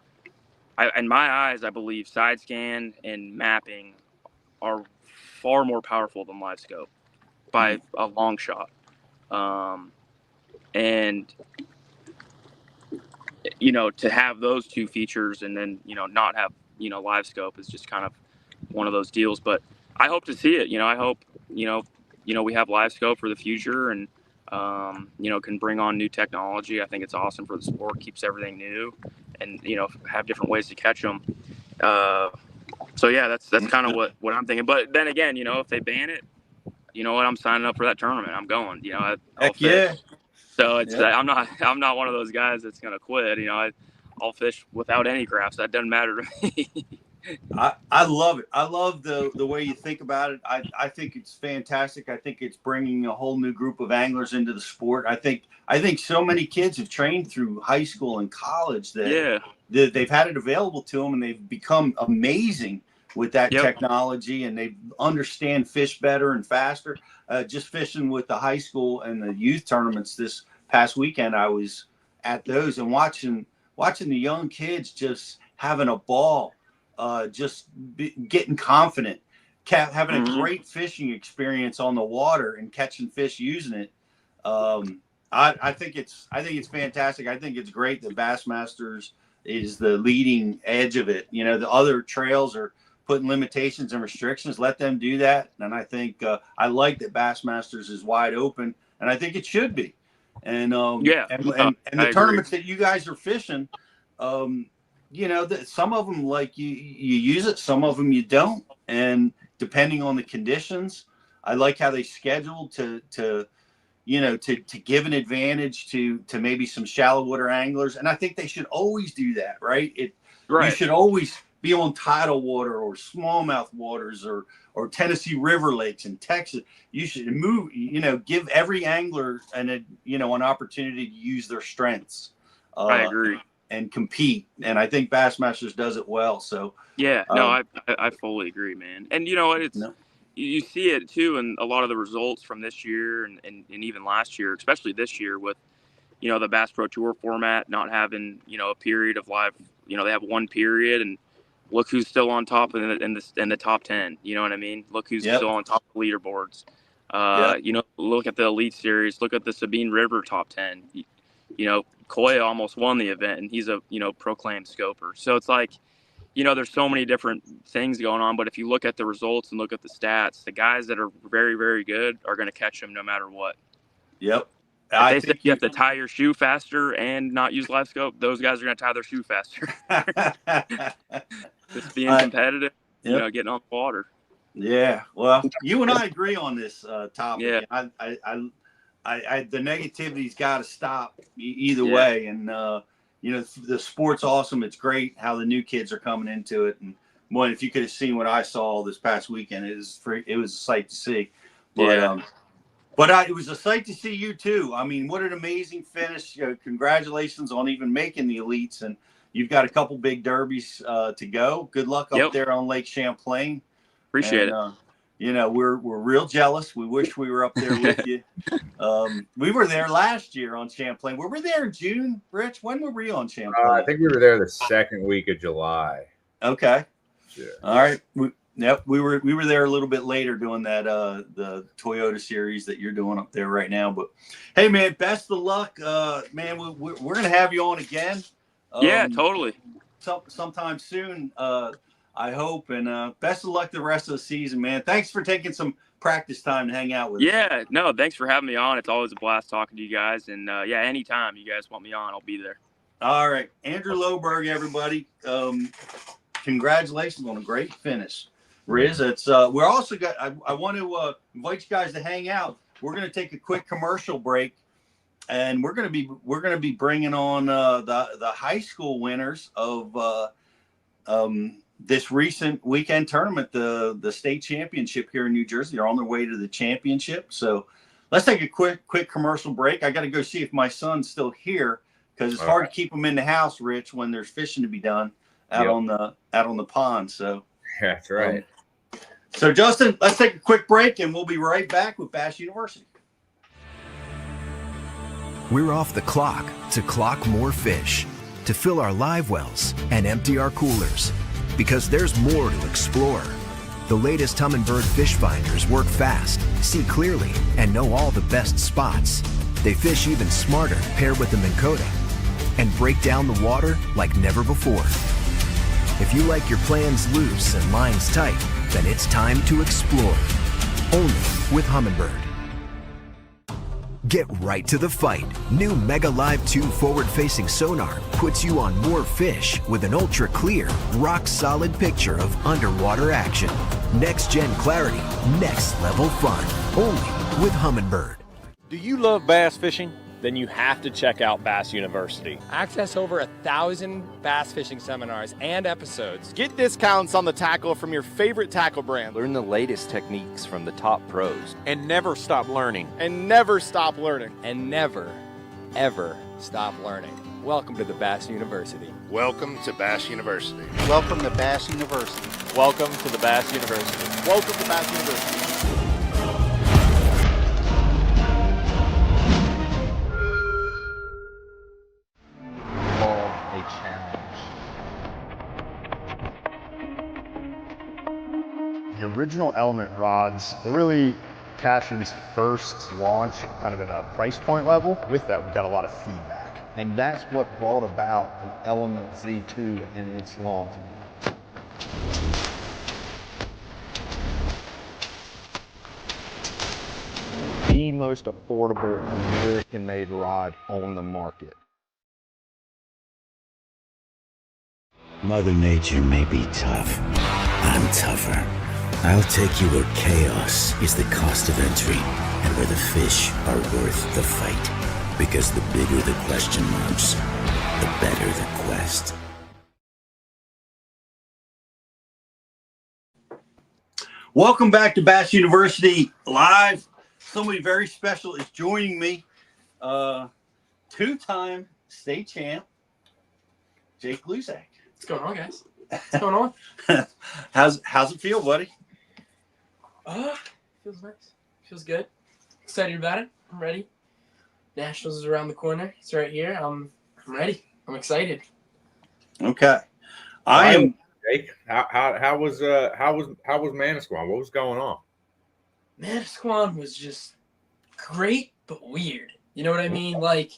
in my eyes, I believe side scan and mapping are far more powerful than LiveScope by a long shot. And to have those two features and then not have LiveScope is just kind of one of those deals. But I hope to see it. I hope we have LiveScope for the future, and can bring on new technology. I think it's awesome for the sport, keeps everything new, and have different ways to catch them. So yeah, that's kind of what I'm thinking. But then again, if they ban it, I'm signing up for that tournament. I'm going. I'll fish. Yeah. So it's I'm not one of those guys that's gonna quit. I'll fish without any crafts. That doesn't matter to me. I love it. I love the way you think about it. I think it's fantastic. I think it's bringing a whole new group of anglers into the sport. I think so many kids have trained through high school and college that they've had it available to them, and they've become amazing with that technology, and they understand fish better and faster. Just fishing with the high school and the youth tournaments this past weekend, I was at those and watching the young kids just having a ball. Getting confident, having a great fishing experience on the water and catching fish using it. I think it's fantastic. I think it's great that Bassmasters is the leading edge of it. The other trails are putting limitations and restrictions. Let them do that. And I think I like that Bassmasters is wide open, and I think it should be. And the tournaments that you guys are fishing, some of them, like you use it, some of them you don't, and depending on the conditions, I like how they schedule to give an advantage to maybe some shallow water anglers, and I think they should always do that, right? You should always be on tidal water or smallmouth waters or Tennessee River lakes in Texas. You should move, give every angler an opportunity to use their strengths. I agree. And compete, and I think Bassmasters does it well. So I fully agree, man. And you see it too in a lot of the results from this year and even last year, especially this year with the Bass Pro Tour format not having a period of live. They have one period, and look who's still on top in the top 10. You know what I mean? Look who's still on top of the leaderboards. Look at the Elite Series. Look at the Sabine River top 10. Koya almost won the event, and he's a proclaimed scoper. So it's like, there's so many different things going on. But if you look at the results and look at the stats, the guys that are very, very good are going to catch them no matter what. Yep, If they say you have to tie your shoe faster and not use LiveScope, those guys are going to tie their shoe faster. Just being competitive, getting on the water. Yeah, well, you and I agree on this topic. Yeah. I the negativity's got to stop either way. And the sport's awesome. It's great how the new kids are coming into it. And boy, if you could have seen what I saw this past weekend, it was a sight to see. But it was a sight to see you too. I mean, what an amazing finish! Congratulations on even making the elites, and you've got a couple big derbies to go. Good luck up there on Lake Champlain. Appreciate it. We're real jealous. We wish we were up there with you. We were there last year on Champlain. Were we there in June, Rich? When were we on Champlain? I think we were there the second week of July. Okay. Yeah. All right. We were there a little bit later doing that the Toyota series that you're doing up there right now. But hey, man, best of luck, man. We're gonna have you on again. Yeah, totally. Sometime soon. I hope, and best of luck the rest of the season, man. Thanks for taking some practice time to hang out with us. Yeah, no, thanks for having me on. It's always a blast talking to you guys, and anytime you guys want me on, I'll be there. All right, Andrew Loberg, everybody. Congratulations on a great finish, Riz. It's we're also got. I want to invite you guys to hang out. We're going to take a quick commercial break, and we're going to be bringing on the high school winners of this recent weekend tournament, the state championship here in New Jersey. They're on their way to the championship. So let's take a quick commercial break. I got to go see if my son's still here because it's hard to keep him in the house, Rich, when there's fishing to be done out on the pond. So that's right. So Justin, let's take a quick break and we'll be right back with Bass University. We're off the clock to clock more fish, to fill our live wells and empty our coolers. Because there's more to explore. The latest Humminbird fish finders work fast, see clearly, and know all the best spots. They fish even smarter paired with the Minn Kota and break down the water like never before. If you like your plans loose and lines tight, then it's time to explore. Only with Humminbird. Get right to the fight. New Mega Live 2 forward-facing sonar puts you on more fish with an ultra-clear, rock-solid picture of underwater action. Next-gen clarity, next-level fun. Only with Humminbird. Do you love bass fishing? Then you have to check out Bass University. Access over 1,000 bass fishing seminars and episodes. Get discounts on the tackle from your favorite tackle brand. Learn the latest techniques from the top pros. And never stop learning. And never stop learning. And never, ever stop learning. Welcome to the Bass University. Welcome to Bass University. Welcome to Bass University. Welcome to the Bass University. Welcome to Bass University. The original Element rods, they really Cash's first launch kind of at a price point level. With that, we got a lot of feedback. And that's what brought about the Element Z2 in its launch. The most affordable American-made rod on the market. Mother Nature may be tough. I'm tougher. I'll take you where chaos is the cost of entry and where the fish are worth the fight. Because the bigger the question marks, the better the quest. Welcome back to Bass University Live. Somebody very special is joining me. Two-time state champ, Jake Luzak. What's going on, guys? What's going on? How's it feel, buddy? Feels nice. Feels good. Excited about it. I'm ready. Nationals is around the corner. It's right here. I'm ready. I'm excited. Okay. I am. Jake, how was Manasquan? What was going on? Manasquan was just great, but weird. You know what I mean? Like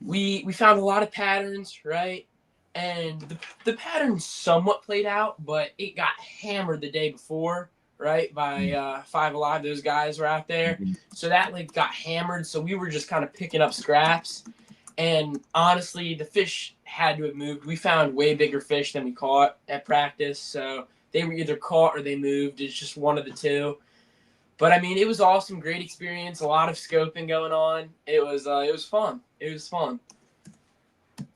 we found a lot of patterns, right? And the pattern somewhat played out, but it got hammered the day before, right, by Five Alive. Those guys were out there. So that lake got hammered. So we were just kind of picking up scraps. And honestly, the fish had to have moved. We found way bigger fish than we caught at practice. So they were either caught or they moved. It's just one of the two. But I mean, it was awesome, great experience, a lot of scoping going on. It was fun. It was fun.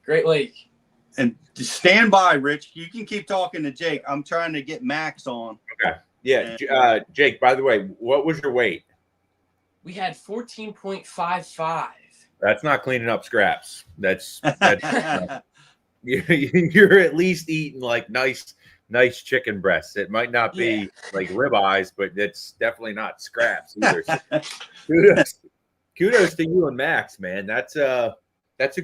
Great lake. And stand by, Rich. You can keep talking to Jake. I'm trying to get Max on. Okay. Yeah. Jake, by the way, what was your weight? We had 14.55. That's not cleaning up scraps. That's you're at least eating like nice chicken breasts. It might not be like ribeyes, but it's definitely not scraps either. Kudos to you and Max, man. That's a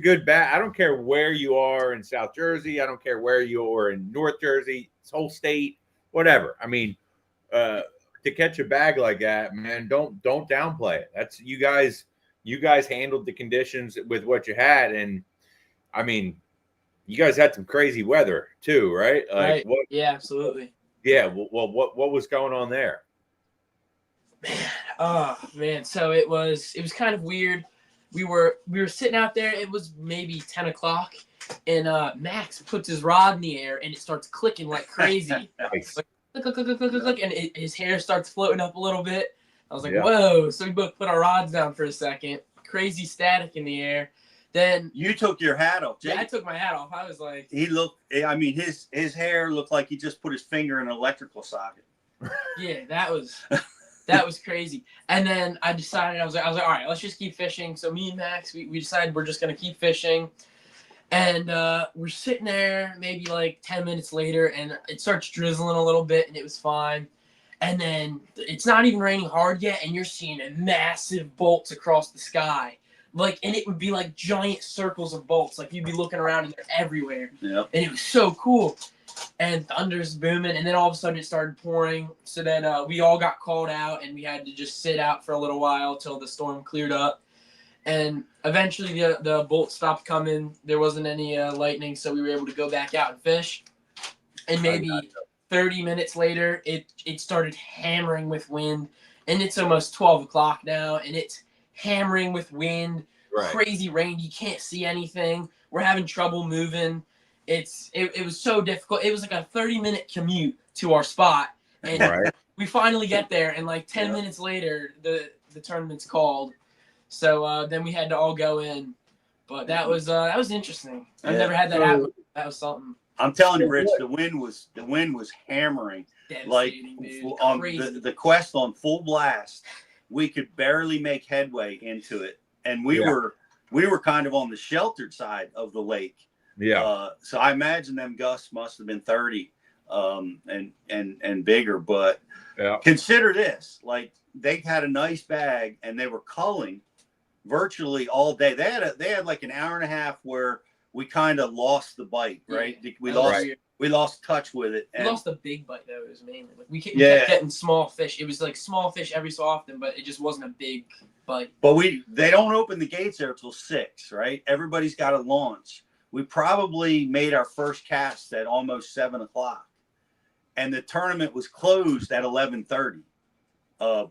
good bat. I don't care where you are in South Jersey. I don't care where you are in North Jersey, this whole state, whatever. I mean, to catch a bag like that, man, don't downplay it. That's you guys handled the conditions with what you had, and I mean, you guys had some crazy weather too, right? Like, right. What, yeah, absolutely. Yeah. Well, what was going on there? Man. So it was kind of weird. We were sitting out there. It was maybe 10 o'clock, and Max puts his rod in the air, and it starts clicking like crazy. Nice. Like, click, click, click, click, click, click, and his hair starts floating up a little bit. I was like, Yeah. whoa. So we both put our rods down for a second. Crazy static in the air. Then you took your hat off, Jake. Yeah, I took my hat off. I was like, he looked. I mean, his hair looked like he just put his finger in an electrical socket. Yeah, that was crazy. And then I decided I was like, all right, let's just keep fishing. So me and Max, we decided we're just gonna keep fishing. And we're sitting there maybe like 10 minutes later, and it starts drizzling a little bit, and it was fine. And then it's not even raining hard yet, and you're seeing massive bolts across the sky. Like, and it would be like giant circles of bolts. Like, you'd be looking around and they're everywhere. Yeah. And it was so cool. And thunder's booming, and then all of a sudden it started pouring. So then we all got called out, and we had to just sit out for a little while till the storm cleared up. And eventually the bolts stopped coming. There wasn't any lightning, so we were able to go back out and fish. And maybe 30 minutes later, it started hammering with wind. And it's almost 12 o'clock now, and it's hammering with wind, crazy rain. You can't see anything. We're having trouble moving. It was so difficult. It was like a 30-minute commute to our spot, and we finally get there. And like 10 minutes later, the tournament's called. So then we had to all go in. But that was interesting. I've never had that happen. That was something. I'm telling you, Rich, the wind was hammering. Like on the Quest on full blast. We could barely make headway into it, and we were kind of on the sheltered side of the lake. Yeah. So I imagine them gusts must have been 30 and bigger. But consider this: like, they had a nice bag, and they were culling virtually all day. They had like an hour and a half where we kind of lost the bite. Right? We lost touch with it. We lost the big bite, though. It was mainly like we kept getting small fish. It was like small fish every so often, but it just wasn't a big bite. But they don't open the gates there till 6, right? Everybody's got to launch. We probably made our first cast at almost 7 o'clock, and the tournament was closed at 11:30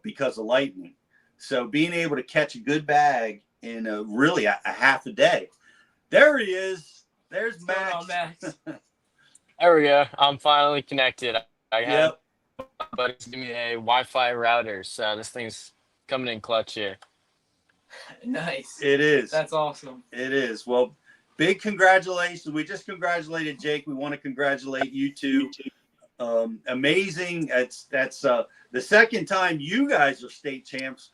because of lightning. So being able to catch a good bag in really a half a day. There he is. There's Max. There we go. I'm finally connected. I have buddies give me a Wi-Fi router, so this thing's coming in clutch here. Nice. It is. That's awesome. It is. Well, big congratulations. We just congratulated Jake. We want to congratulate you too. Amazing. That's the second time you guys are state champs.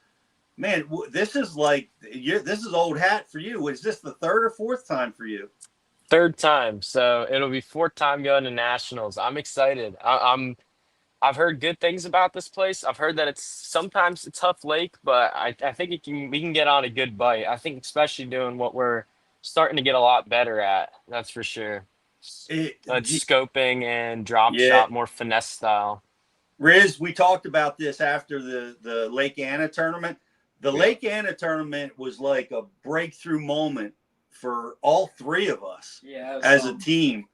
Man, this is old hat for you. Is this the third or fourth time for you? Third time, so it'll be fourth time going to nationals. I'm excited. I've heard good things about this place. I've heard that it's sometimes a tough lake, but I think we can get on a good bite. I think especially doing what we're starting to get a lot better at. That's for sure. Scoping and drop shot, more finesse style. Riz, we talked about this after the Lake Anna tournament. The Lake Anna tournament was like a breakthrough moment for all three of us as a team.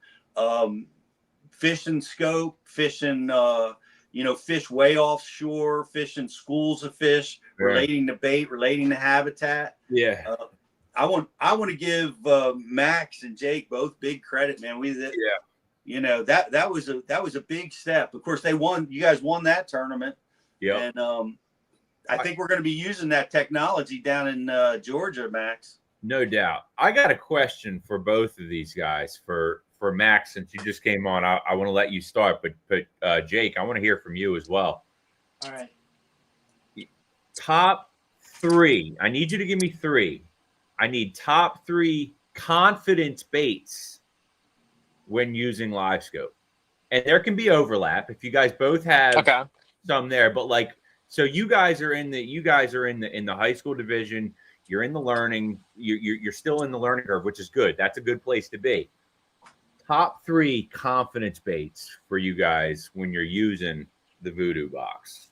Fishing scope, fishing fish way offshore, fishing schools of fish, relating to bait, relating to habitat. Yeah. I want to give Max and Jake both big credit, man. That was a big step. Of course, they won. You guys won that tournament. Yeah. And I think we're going to be using that technology down in Georgia, Max. No doubt. I got a question for both of these guys. For Max, since you just came on, I want to let you start, but Jake, I want to hear from you as well. All right. Top 3. I need you to give me 3. I need top 3 confidence baits when using LiveScope, and there can be overlap if you guys both have some there. But so you guys are in the high school division. You're in the learning. You're still in the learning curve, which is good. That's a good place to be. Top 3 confidence baits for you guys when you're using the Voodoo box.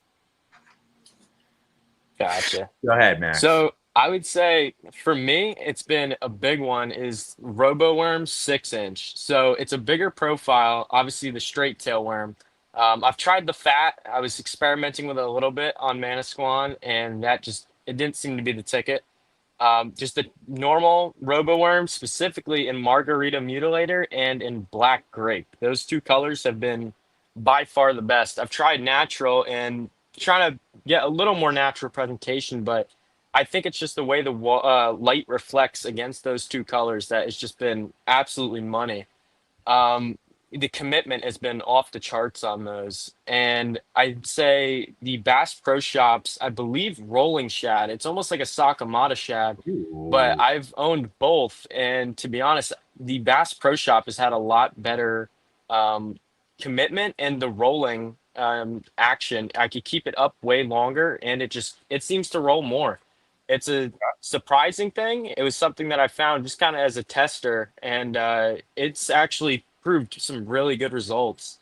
Gotcha. Go ahead, Max. So I would say for me, it's been a big one is RoboWorm 6-inch. So it's a bigger profile, obviously the straight tail worm. I've tried the fat. I was experimenting with it a little bit on Manasquan, and it didn't seem to be the ticket. Just the normal RoboWorm, specifically in Margarita Mutilator and in Black Grape. Those 2 colors have been by far the best. I've tried natural and trying to get a little more natural presentation, but I think it's just the way the light reflects against those 2 colors that it's just been absolutely money. The commitment has been off the charts on those. And I'd say the Bass Pro Shops, I believe Rolling Shad, it's almost like a Sakamata shad, but I've owned both. And to be honest, the Bass Pro Shop has had a lot better commitment, and the rolling action, I could keep it up way longer, and it seems to roll more. It's a surprising thing. It was something that I found just kind of as a tester, and it's actually proved some really good results.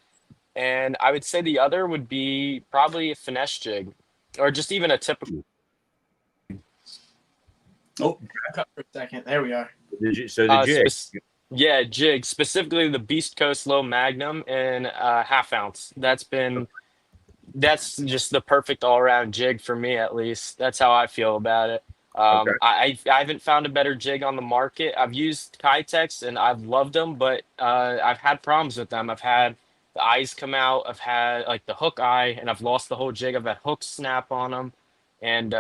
And I would say the other would be probably a finesse jig, or just even a typical. Oh, cut for a second. There we are. So the jig. Yeah, jig, specifically the Beast Coast Low Magnum and half ounce. That's just the perfect all-around jig for me, at least. That's how I feel about it. I haven't found a better jig on the market. I've used Kitex and I've loved them, but I've had problems with them. I've had the eyes come out. I've had the hook eye, and I've lost the whole jig. I've had hooks snap on them, and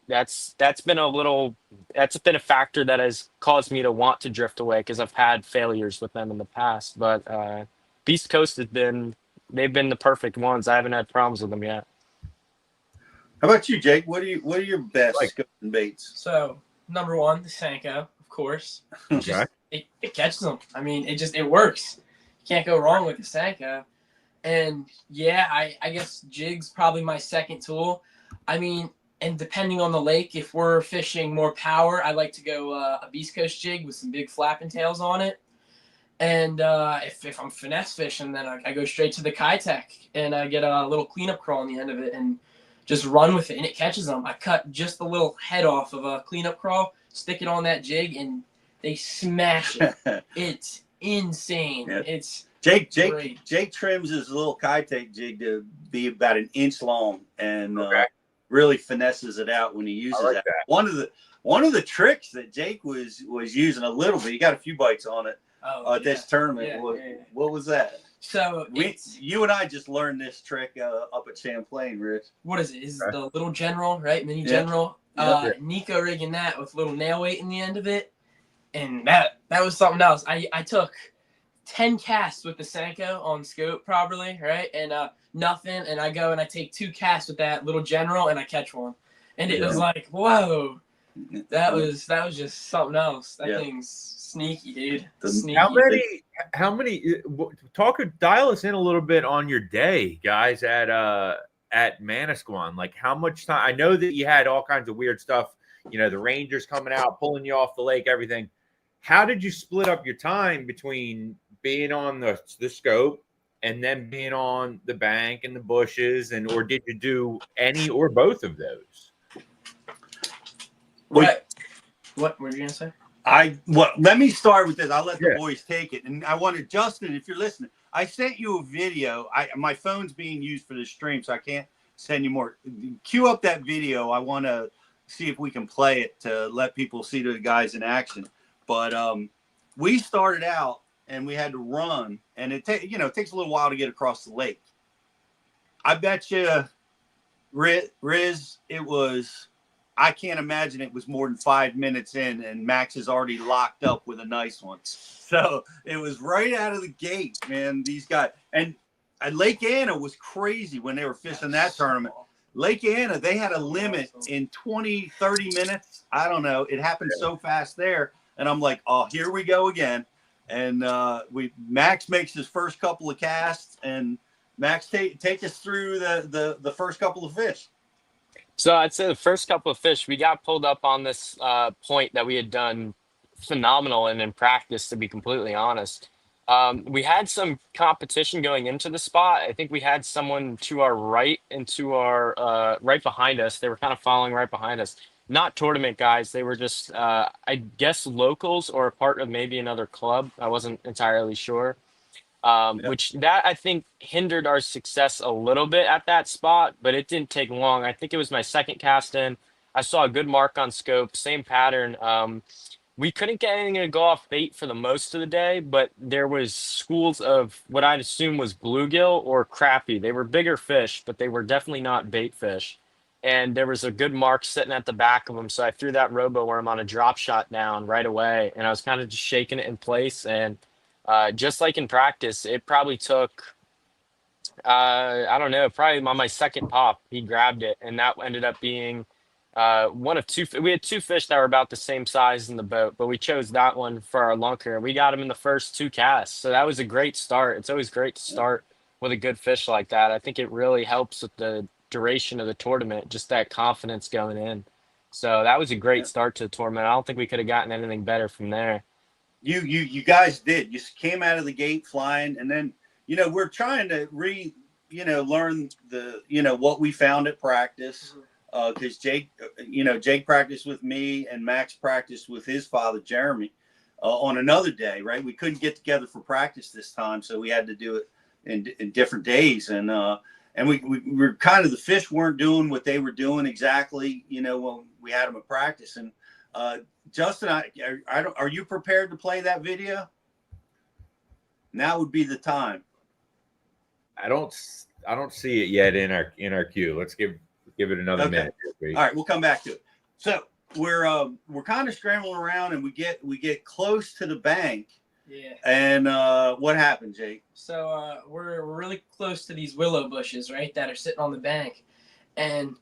that's been a factor that has caused me to want to drift away, because I've had failures with them in the past. But Beast Coast they've been the perfect ones. I haven't had problems with them yet. How about you, Jake? What are your best scopes and baits? So number 1, the Senko, of course. It catches them. I mean, it works. You can't go wrong with the Senko. And yeah, I guess jig's probably my second tool. I mean, and depending on the lake, if we're fishing more power, I like to go a Beast Coast jig with some big flapping tails on it. And if I'm finesse fishing, then I go straight to the Kitech, and I get a little cleanup crawl on the end of it and just run with it, and it catches them. I cut just the little head off of a cleanup crawl, stick it on that jig, and they smash it. It's insane. Yeah. It's Jake trims his little Kitech jig to be about an inch long, and really finesses it out when he uses that. One of the tricks that Jake was using a little bit, he got a few bites on it at this tournament. What was that? So you and I just learned this trick up at Champlain, Rich. What is it? Is it the little general, right? Mini general. Nico rigging that with little nail weight in the end of it, and that was something else. I took 10 casts with the Senko on scope properly, right? And nothing. And I go and I take 2 casts with that little general, and I catch one, and it was like, whoa, that was just something else. That thing's sneaky, dude. Sneaky. How many? Dial us in a little bit on your day, guys, at Manasquan. Like, how much time? I know that you had all kinds of weird stuff. The Rangers coming out, pulling you off the lake, everything. How did you split up your time between being on the scope and then being on the bank and the bushes, or did you do any or both of those? What were you gonna say? Let me start with this. I'll let the boys take it. And I wanted, Justin, if you're listening, I sent you a video. My phone's being used for this stream, so I can't send you more. Cue up that video. I want to see if we can play it to let people see the guys in action. But we started out and we had to run, and it takes a little while to get across the lake. I bet you, Riz, it was. I can't imagine it was more than 5 minutes in, and Max is already locked up with a nice one. So it was right out of the gate, man. These guys, and Lake Anna was crazy when they were fishing that tournament. Lake Anna, they had a limit in 20, 30 minutes. I don't know. It happened so fast there. And I'm like, oh, here we go again. And Max makes his first couple of casts, and Max, take us through the first couple of fish. So I'd say the first couple of fish, we got pulled up on this point that we had done phenomenal in practice, to be completely honest. We had some competition going into the spot. I think we had someone to our right and to our right behind us. They were kind of following right behind us. Not tournament guys. They were just, I guess, locals or a part of maybe another club. I wasn't entirely sure. Which that I think hindered our success a little bit at that spot, but it didn't take long. I think it was my second cast in. I saw a good mark on scope, same pattern. We couldn't get anything to go off bait for the most of the day, but there was schools of what I'd assume was bluegill or crappie. They were bigger fish, but they were definitely not bait fish. And there was a good mark sitting at the back of them, so I threw that robo worm on a drop shot down right away, and I was kind of just shaking it in place. And just like in practice, it probably took, I don't know, probably on my second pop, he grabbed it. And that ended up being one of two. We had two fish that were about the same size in the boat, but we chose that one for our lunker. We got him in the first two casts. So that was a great start. It's always great to start with a good fish like that. I think it really helps with the duration of the tournament, just that confidence going in. So that was a great start to the tournament. I don't think we could have gotten anything better from there. You guys did. You came out of the gate flying, and then we're trying to learn what we found at practice, because Jake practiced with me and Max practiced with his father Jeremy on another day. Right, we couldn't get together for practice this time, so we had to do it in different days, and we were kind of, the fish weren't doing what they were doing exactly when we had them at practice. And Justin, are you prepared to play that video? Now would be the time. I don't see it yet in our queue. Let's give it another minute. All right, we'll come back to it. So we're kind of scrambling around, and we get close to the bank. Yeah. And what happened, Jake? So we're really close to these willow bushes, right, that are sitting on the bank, and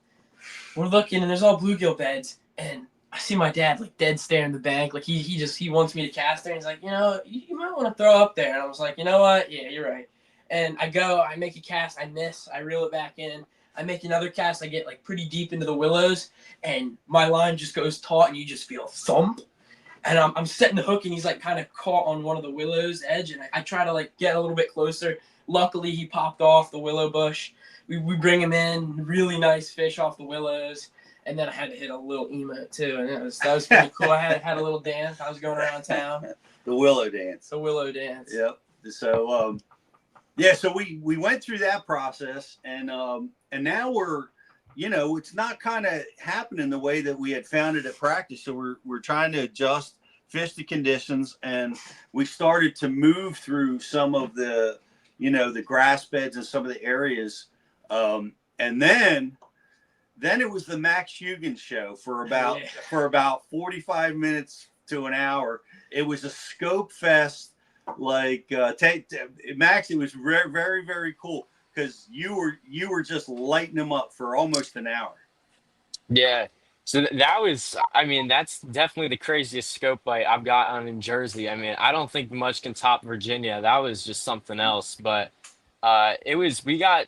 we're looking, and there's all bluegill beds, and I see my dad like dead staring the bank, like he wants me to cast there. And he's like, you might want to throw up there. And I was like, you know what? Yeah, you're right. And I make a cast, I miss, I reel it back in. I make another cast, I get like pretty deep into the willows, and my line just goes taut, and you just feel thump. And I'm setting the hook, and he's like kind of caught on one of the willows edge, and I try to like get a little bit closer. Luckily, he popped off the willow bush. We bring him in, really nice fish off the willows. And then I had to hit a little emote too, and that was pretty cool. I had a little dance. I was going around town. The willow dance. The willow dance. Yep. So so we went through that process, and now we're, it's not kind of happening the way that we had found it at practice. So we're trying to adjust fish to conditions, and we started to move through some of the the grass beds and some of the areas, and then it was the Max Hugan show for about 45 minutes to an hour. It was a scope fest, like Max. It was very, very, very cool, because you were just lighting them up for almost an hour. Yeah. So that was, that's definitely the craziest scope bite I've got on in Jersey. I don't think much can top Virginia. That was just something else. But we got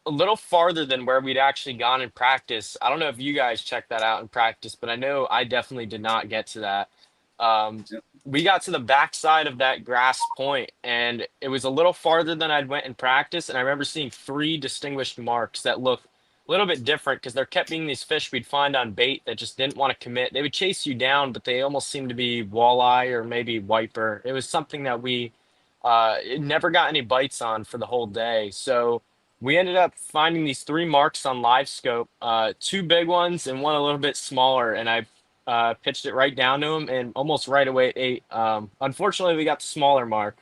a little farther than where we'd actually gone in practice. I don't know if you guys checked that out in practice, but I know I definitely did not get to that. We got to the backside of that grass point, and it was a little farther than I'd went in practice. And I remember seeing 3 distinguished marks that looked a little bit different, because there kept being these fish we'd find on bait that just didn't want to commit. They would chase you down, but they almost seemed to be walleye or maybe wiper. It was something that we It never got any bites on for the whole day. So we ended up finding these 3 marks on LiveScope, 2 big ones and one a little bit smaller. And I pitched it right down to him, and almost right away it ate. Unfortunately, we got the smaller mark,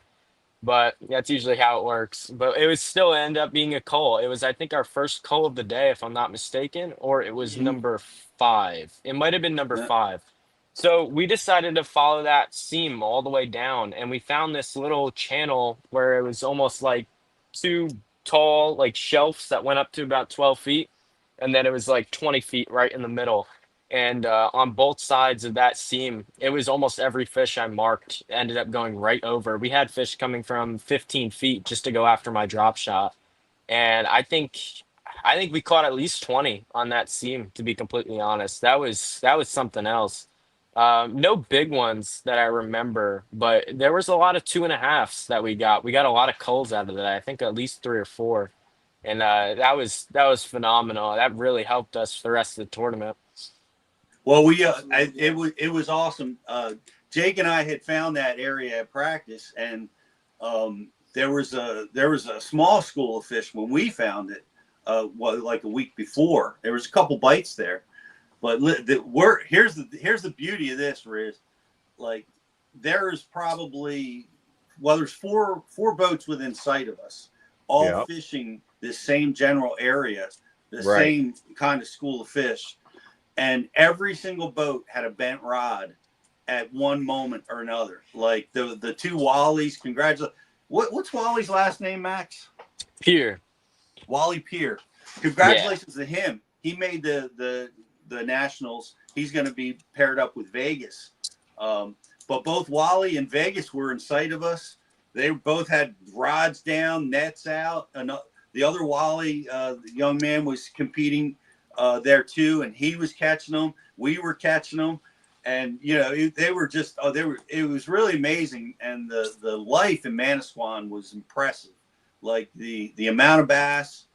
but that's usually how it works. But it was still end up being a cull. It was, I think, our first cull of the day, if I'm not mistaken, or it was number 5. It might have been number 5. So we decided to follow that seam all the way down, and we found this little channel where it was almost like 2 tall like shelves that went up to about 12 feet, and then it was like 20 feet right in the middle. And on both sides of that seam, it was almost every fish I marked ended up going right over. We had fish coming from 15 feet just to go after my drop shot, and I think we caught at least 20 on that seam. To be completely honest, that was something else. No big ones that I remember, but there was a lot of 2.5s that we got. We got a lot of culls out of that. I think at least 3 or 4, and that was phenomenal. That really helped us for the rest of the tournament. Well, it was awesome. Jake and I had found that area at practice, and there was a small school of fish when we found it. Like a week before, there was a couple bites there, but here's the beauty of this, Riz. Like, there's probably there's four boats within sight of us, all fishing this same general area, the same kind of school of fish. And every single boat had a bent rod at one moment or another. Like the 2 Wallies, congratulations. What's Wally's last name, Max? Pier. Wally Pier. Congratulations to him. He made the Nationals. He's going to be paired up with Vegas. But both Wally and Vegas were in sight of us. They both had rods down, nets out. And the other Wally, the young man, was competing there too, and he was catching them. We were catching them, and they were just it was really amazing. And the life in Manasquan was impressive. Like the amount of bass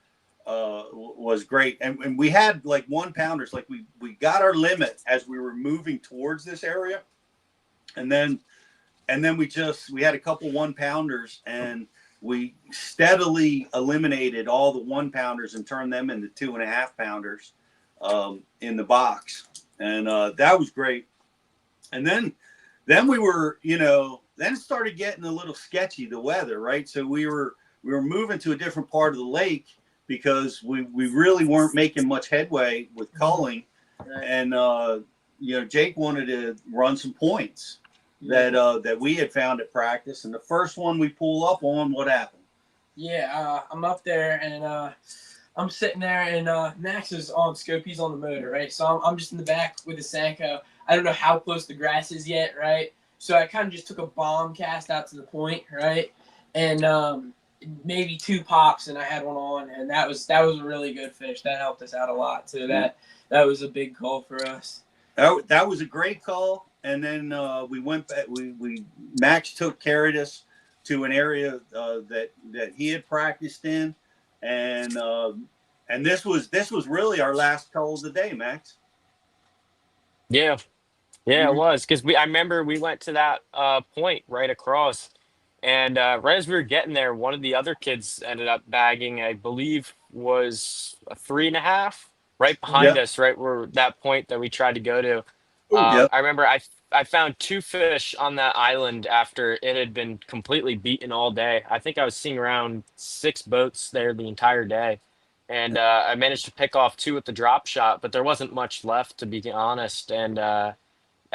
was great, and we had like 1-pounders. Like we got our limit as we were moving towards this area, and then we had a couple 1-pounders, and we steadily eliminated all the 1-pounders and turned them into 2.5-pounders in the box. And that was great. And then we were, then it started getting a little sketchy, the weather, right? So we were moving to a different part of the lake because we really weren't making much headway with culling. And, Jake wanted to run some points that we had found at practice, and the first one we pull up on, what happened? Yeah, I'm up there, and I'm sitting there, and Max is on scope. He's on the motor, right? So I'm just in the back with the Senko. I don't know how close the grass is yet, right? So I kind of just took a bomb cast out to the point, right? And maybe 2 pops, and I had one on, and that was a really good fish. That helped us out a lot too. That was a big call for us. That was a great call. And then we went back. Max carried us to an area that he had practiced in, and this was really our last call of the day, Max. Yeah, it was, because I remember we went to that point right across, and right as we were getting there, one of the other kids ended up bagging, I believe, was a 3.5 right behind us, right where that point that we tried to go to. I remember I found 2 fish on that island after it had been completely beaten all day. I think I was seeing around 6 boats there the entire day. And I managed to pick off 2 with the drop shot, but there wasn't much left, to be honest. And I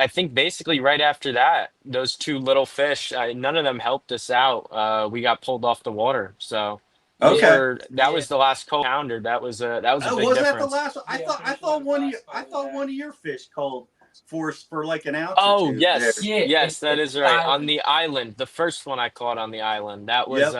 think basically right after that, those 2 little fish, none of them helped us out. We got pulled off the water. So that was the last pounder. That was a big difference. That the last one? I thought one of your fish called for like an ounce. Oh, or 2 yes. there. Yes, that is right. On the island, the first one I caught on the island, that was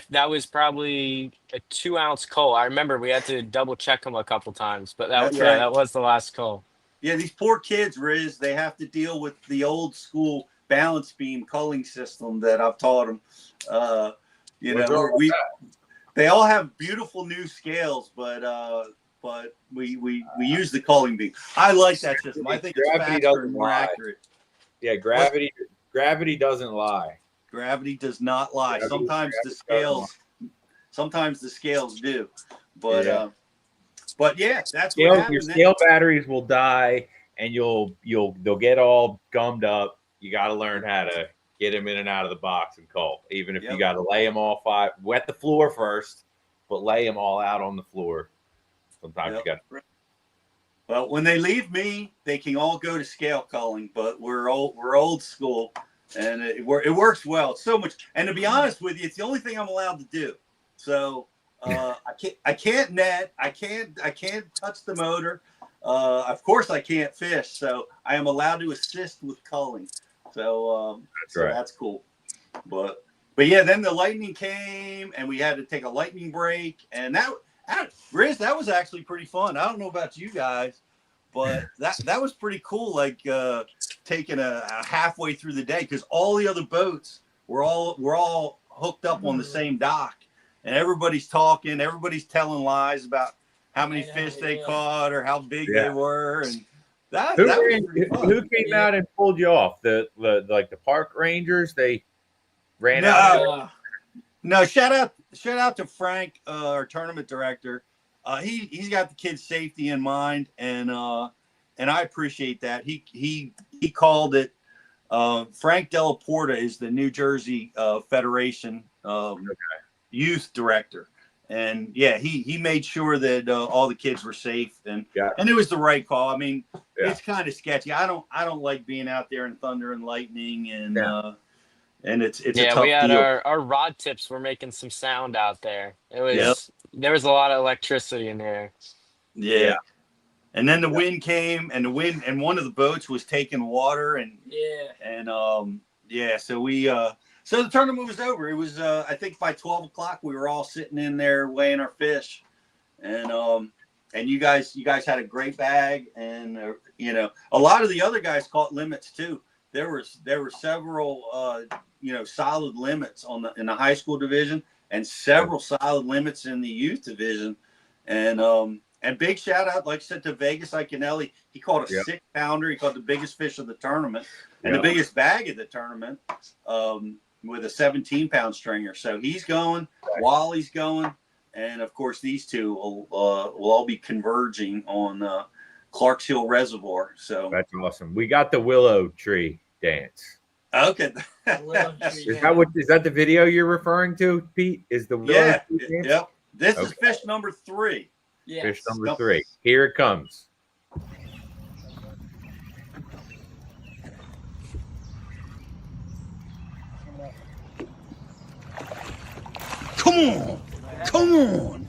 that was probably a 2-ounce cull. I remember we had to double check them a couple times, but that was the last cull. Yeah, these poor kids, Riz, they have to deal with the old school balance beam culling system that I've taught them. They all have beautiful new scales, but we use the culling beam. I like that system. I think it's faster and more accurate. Yeah, gravity doesn't lie. Gravity does not lie. Sometimes the scales do, but yeah, that's what happened. Your scale batteries will die, and they'll get all gummed up. You got to learn how to get them in and out of the box and call. Even if you got to lay them all wet the floor first, but lay them all out on the floor. Sometimes you got. Well, when they leave me, they can all go to scale culling, but we're old school, and it works well. It's so much, and to be honest with you, it's the only thing I'm allowed to do. So I can't net, I can't touch the motor. Of course, I can't fish, so I am allowed to assist with culling. So that's cool. But yeah, then the lightning came, and we had to take a lightning break, and Riz, that was actually pretty fun. I don't know about you guys, but that was pretty cool. Like taking a halfway through the day, because all the other boats were all hooked up on the same dock, and everybody's talking, everybody's telling lies about how many fish they caught or how big they were, and who came out and pulled you off? The park rangers, they ran out. No, shout out to Frank, our tournament director. He's got the kids' safety in mind, and I appreciate that. He called it. Frank Delaporta is the New Jersey Federation youth director, and yeah, he made sure that all the kids were safe, and it was the right call. I mean, it's kind of sketchy. I don't like being out there in thunder and lightning, and it's a tough we had deal. our rod tips were making some sound out there. There was a lot of electricity in there. Yeah. And then the wind came, and one of the boats was taking water, and so the tournament was over. It was I think by 12 o'clock we were all sitting in there weighing our fish, and you guys had a great bag, and a lot of the other guys caught limits too. There were several solid limits in the high school division, and several solid limits in the youth division, and big shout out, like I said, to Vegas Iconelli. He caught a 6-pounder. He caught the biggest fish of the tournament and the biggest bag of the tournament with a 17-pound stringer. So he's going, Wally's going, and of course these two will all be converging on Clarks Hill Reservoir. So that's awesome. We got the willow tree dance. Okay. Is that the video you're referring to, Pete? Is the willow tree dance? Yep. This is fish number 3. Yes. Fish number 3. Here it comes. Come on.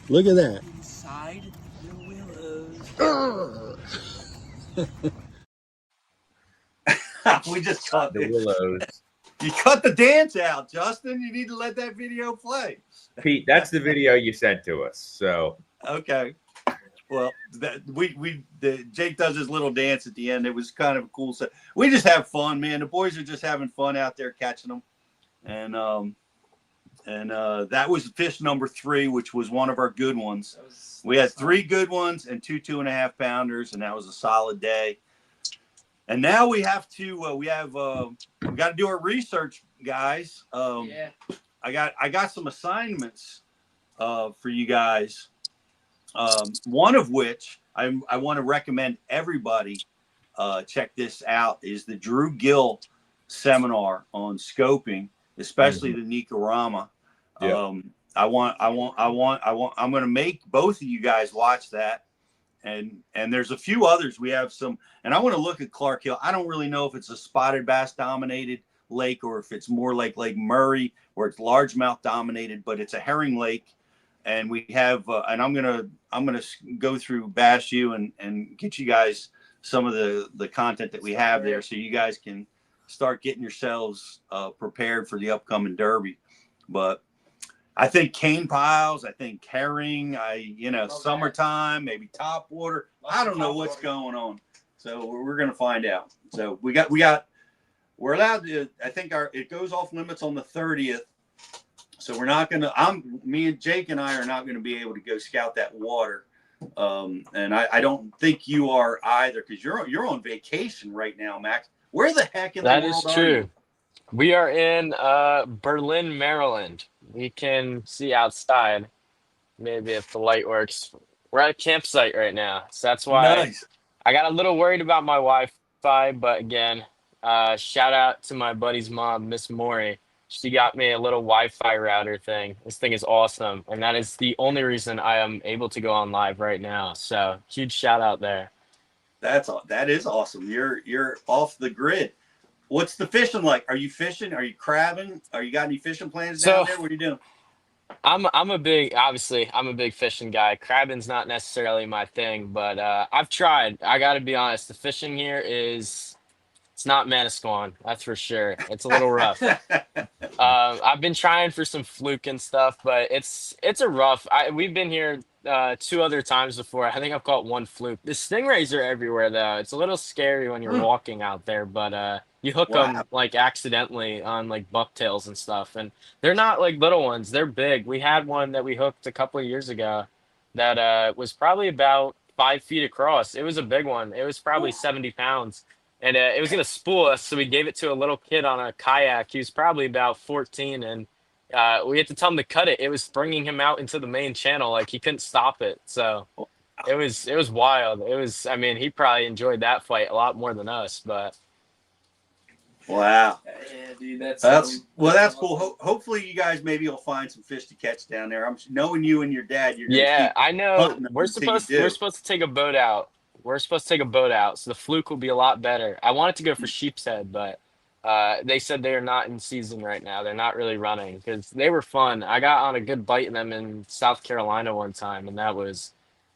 Look at that. Inside the willows. We just cut the willows. You cut the dance out, Justin. You need to let that video play. Pete, that's the video you sent to us. So okay. Well, Jake does his little dance at the end. It was kind of a cool set. We just have fun, man. The boys are just having fun out there catching them, and that was fish number 3, which was one of our good ones. We had 3 good ones and 2 2.5-pounders, and that was a solid day. And now we have to we got to do our research, guys. I got some assignments for you guys. One of which I want to recommend everybody check this out is the Drew Gill seminar on scoping, especially the Nicarama. I'm going to make both of you guys watch that. And there's a few others. We have some, and I want to look at Clark Hill. I don't really know if it's a spotted bass dominated lake or if it's more like Lake Murray where it's largemouth dominated, but it's a herring lake. And we have, and I'm gonna go through Bass U and get you guys some of the content that we have there, so you guys can start getting yourselves prepared for the upcoming Derby. But I think cane piles, I think herring, summertime, maybe top water. I don't know what's going on. So we're going to find out. So we're allowed to, I think it goes off limits on the 30th. So we're not going to, me and Jake and I are not going to be able to go scout that water. And I don't think you are either, because you're on vacation right now, Max. Where the heck in the That world is are true. you? We are in Berlin, Maryland. We can see outside. Maybe if the light works. We're at a campsite right now, so that's why Nice. I got a little worried about my Wi-Fi. But again, shout out to my buddy's mom, Miss Maury. She got me a little Wi-Fi router thing. This thing is awesome, and that is the only reason I am able to go on live right now. So huge shout out there. That is awesome. You're off the grid. What's the fishing like? Are you fishing? Are you crabbing? Are you got any fishing plans down there? What are you doing? I'm a big fishing guy. Crabbing's not necessarily my thing, but I've tried. I got to be honest. The fishing here it's not Manasquan, that's for sure. It's a little rough. I've been trying for some fluke and stuff, but it's a rough. We've been here 2 other times before. I think I've caught 1 fluke. The stingrays are everywhere though. It's a little scary when you're walking out there, but you hook them like accidentally on like bucktails and stuff, and they're not like little ones. They're big. We had one that we hooked a couple of years ago that was probably about 5 feet across. It was a big one. It was probably 70 pounds. And it was going to spool us, so we gave it to a little kid on a kayak. He was probably about 14, and we had to tell him to cut it. It was bringing him out into the main channel. Like, he couldn't stop it. So it was wild. I mean, he probably enjoyed that fight a lot more than us, but. Wow. Yeah, dude, that's cool. Hopefully you guys maybe will find some fish to catch down there. I'm knowing you and your dad. You're yeah, I know. We're supposed to take a boat out. We're supposed to take a boat out, so the fluke will be a lot better. I wanted to go for sheep's head, but they said they are not in season right now. They're not really running because they were fun. I got on a good bite in them in South Carolina one time, and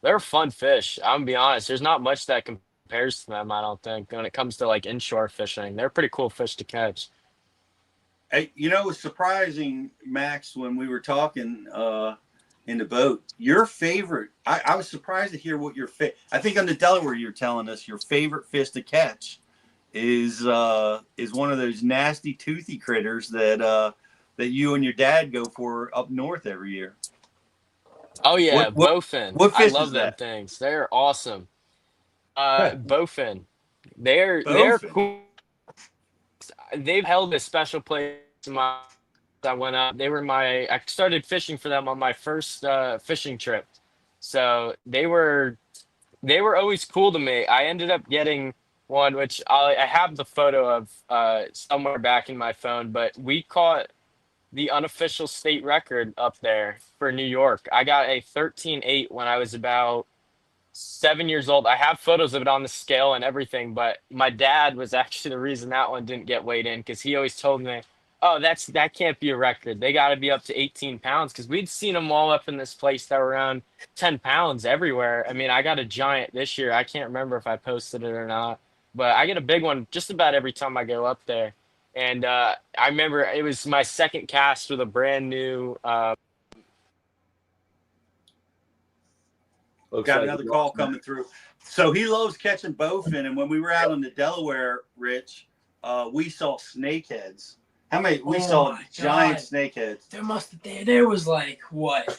they're fun fish. I'm gonna be honest. There's not much that compares to them, I don't think, when it comes to like inshore fishing. They're pretty cool fish to catch. Hey, it was surprising, Max, when we were talking in the boat. Your favorite, I was surprised to hear what your I think on the Delaware you're telling us your favorite fish to catch is one of those nasty toothy critters that you and your dad go for up north every year. Oh yeah, bowfin. What fish I love is them that? things. They're awesome. Bowfin. They're cool. They've held a special place in my. I went up. I started fishing for them on my first fishing trip, so they were always cool to me. I ended up getting one, which I have the photo of somewhere back in my phone, but we caught the unofficial state record up there for New York. I got a 13.8 when I was about 7 years old. I have photos of it on the scale and everything, but my dad was actually the reason that one didn't get weighed in, because he always told me, oh, that can't be a record. They got to be up to 18 pounds, because we'd seen them all up in this place that were around 10 pounds everywhere. I mean, I got a giant this year. I can't remember if I posted it or not, but I get a big one just about every time I go up there. And I remember it was my second cast with a brand new. Got another call coming through. So he loves catching bowfin, and when we were out in the Delaware, Rich, we saw snakeheads. We saw giant snakeheads. There was like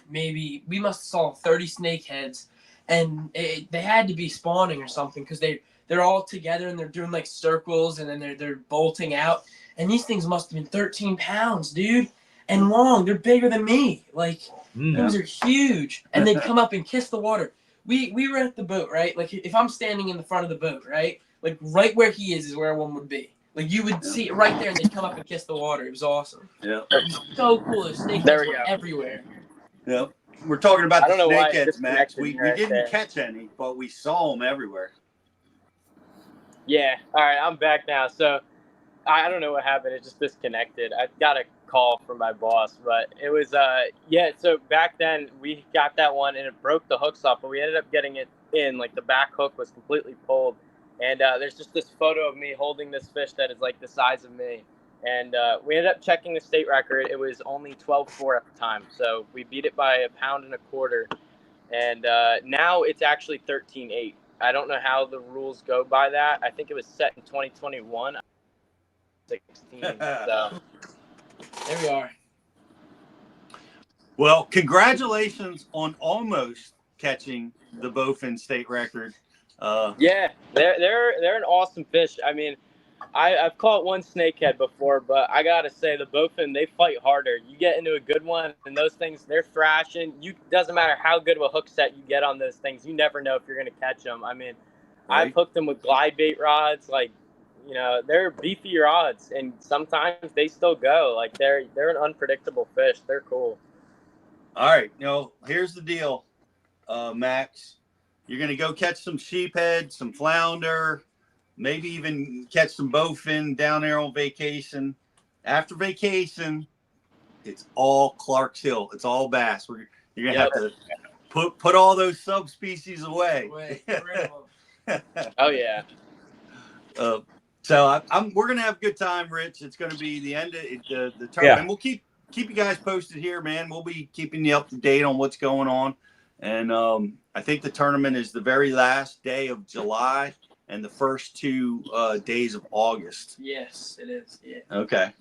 maybe we must have saw 30 snakeheads, and they had to be spawning or something, because they're all together and they're doing like circles, and then they're bolting out, and these things must have been 13 pounds, dude, and long. They're bigger than me. Like those are huge, and they'd come up and kiss the water. We were at the boat, right? Like if I'm standing in the front of the boat, right? Like right where he is where one would be. Like you would see it right there, and they'd come up and kiss the water. It was awesome. Yeah. It was so cool. There's snakes everywhere. Yeah. We're talking about the snakeheads, Max. We right didn't there. catch any, but we saw them everywhere. Yeah. All right. I'm back now. So I don't know what happened. It just disconnected. I got a call from my boss, but it was so back then we got that one and it broke the hooks off, but we ended up getting it in. Like the back hook was completely pulled, and there's just this photo of me holding this fish that is like the size of me, and we ended up checking the state record. It was only 12.4 at the time, so we beat it by 1.25 pounds, and now it's actually 13.8. I don't know how the rules go by that. I think it was set in 2021. 16. So there we are. Well, congratulations on almost catching the bowfin state record. Yeah, they're an awesome fish. I mean, I've caught one snakehead before, but I gotta say the bowfin, they fight harder. You get into a good one, and those things, they're thrashing. Doesn't matter how good of a hook set you get on those things, you never know if you're gonna catch them. I mean, Right. I've hooked them with glide bait rods, like, they're beefy rods, and sometimes they still go. Like they're an unpredictable fish. They're cool. All right, here's the deal, Max. You're gonna go catch some sheephead, some flounder, maybe even catch some bowfin down there on vacation. After vacation, it's all Clark's Hill. It's all bass. You're gonna have to put all those subspecies away. Oh yeah. So we're gonna have a good time, Rich. It's gonna be the end of the tournament. Yeah. And we'll keep you guys posted here, man. We'll be keeping you up to date on what's going on. And I think the tournament is the very last day of July and the first 2 days of August. Yes, it is. Yeah. Okay.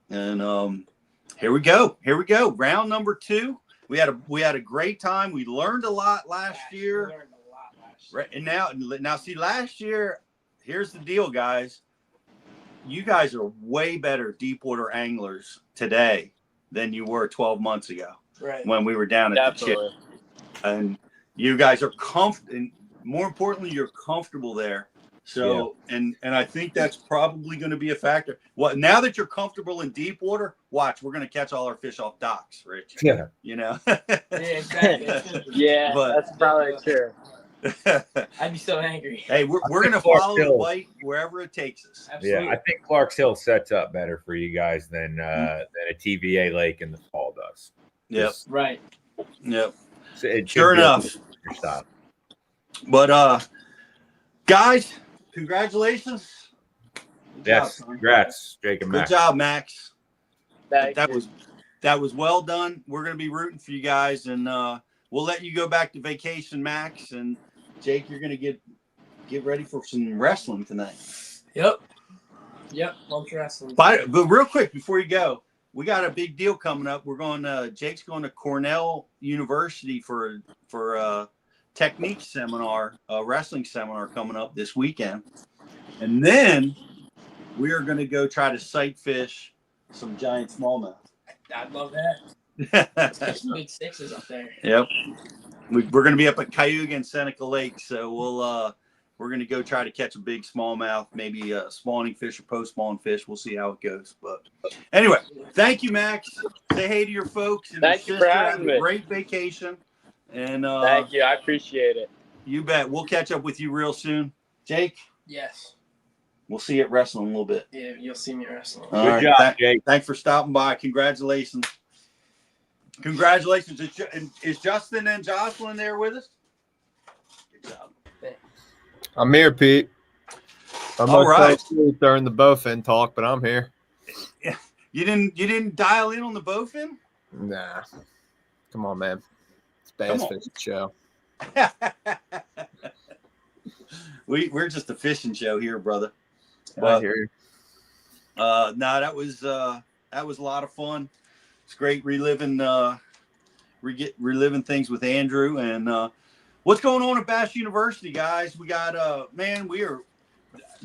And here we go. Round number 2. We had a great time. We learned a lot last year. Right. And now see, last year, here's the deal, guys. You guys are way better deep water anglers today than you were 12 months ago. Right. When we were down at the chip. And you guys are comfortable, and more importantly, you're comfortable there. So, and I think that's probably going to be a factor. Well, now that you're comfortable in deep water, watch, we're going to catch all our fish off docks, Rich. Yeah. Yeah, exactly. Yeah, that's probably true. I'd be so angry. Hey, we're going to follow the bite wherever it takes us. Absolutely. Yeah, I think Clark's Hill sets up better for you guys than a TVA lake in the fall does. Yep. Right. Yep. Sure enough. But guys, congratulations. Yes, congrats, Jake and Max. Good job, Max. That was well done. We're going to be rooting for you guys, and we'll let you go back to vacation, Max. And Jake, you're going to get ready for some wrestling tonight. Yep. Lunch wrestling. But real quick before you go, we got a big deal coming up. We're going. Jake's going to Cornell University for a technique seminar, a wrestling seminar coming up this weekend, and then we are going to go try to sight fish some giant smallmouth. I'd love that. Let's catch some big sixes up there. Yep. We're going to be up at Cayuga and Seneca Lake, so we're going to go try to catch a big smallmouth, maybe a spawning fish or post-spawn fish. We'll see how it goes. But anyway, thank you, Max. Say hey to your folks. And thank you for having me. Great vacation. And thank you. I appreciate it. You bet. We'll catch up with you real soon. Jake? Yes. We'll see you at wrestling a little bit. Yeah, you'll see me wrestling. Good job, Jake. Thanks for stopping by. Congratulations. Congratulations. Is Justin and Jocelyn there with us? Good job. I'm here, Pete. I'm all right during the bowfin talk, but I'm here. You didn't dial in on the bowfin? Nah. Come on, man. It's bass fishing show. We're just a fishing show here, brother. I hear you. No, that was a lot of fun. It's great reliving things with Andrew. And what's going on at Bass University, guys? We got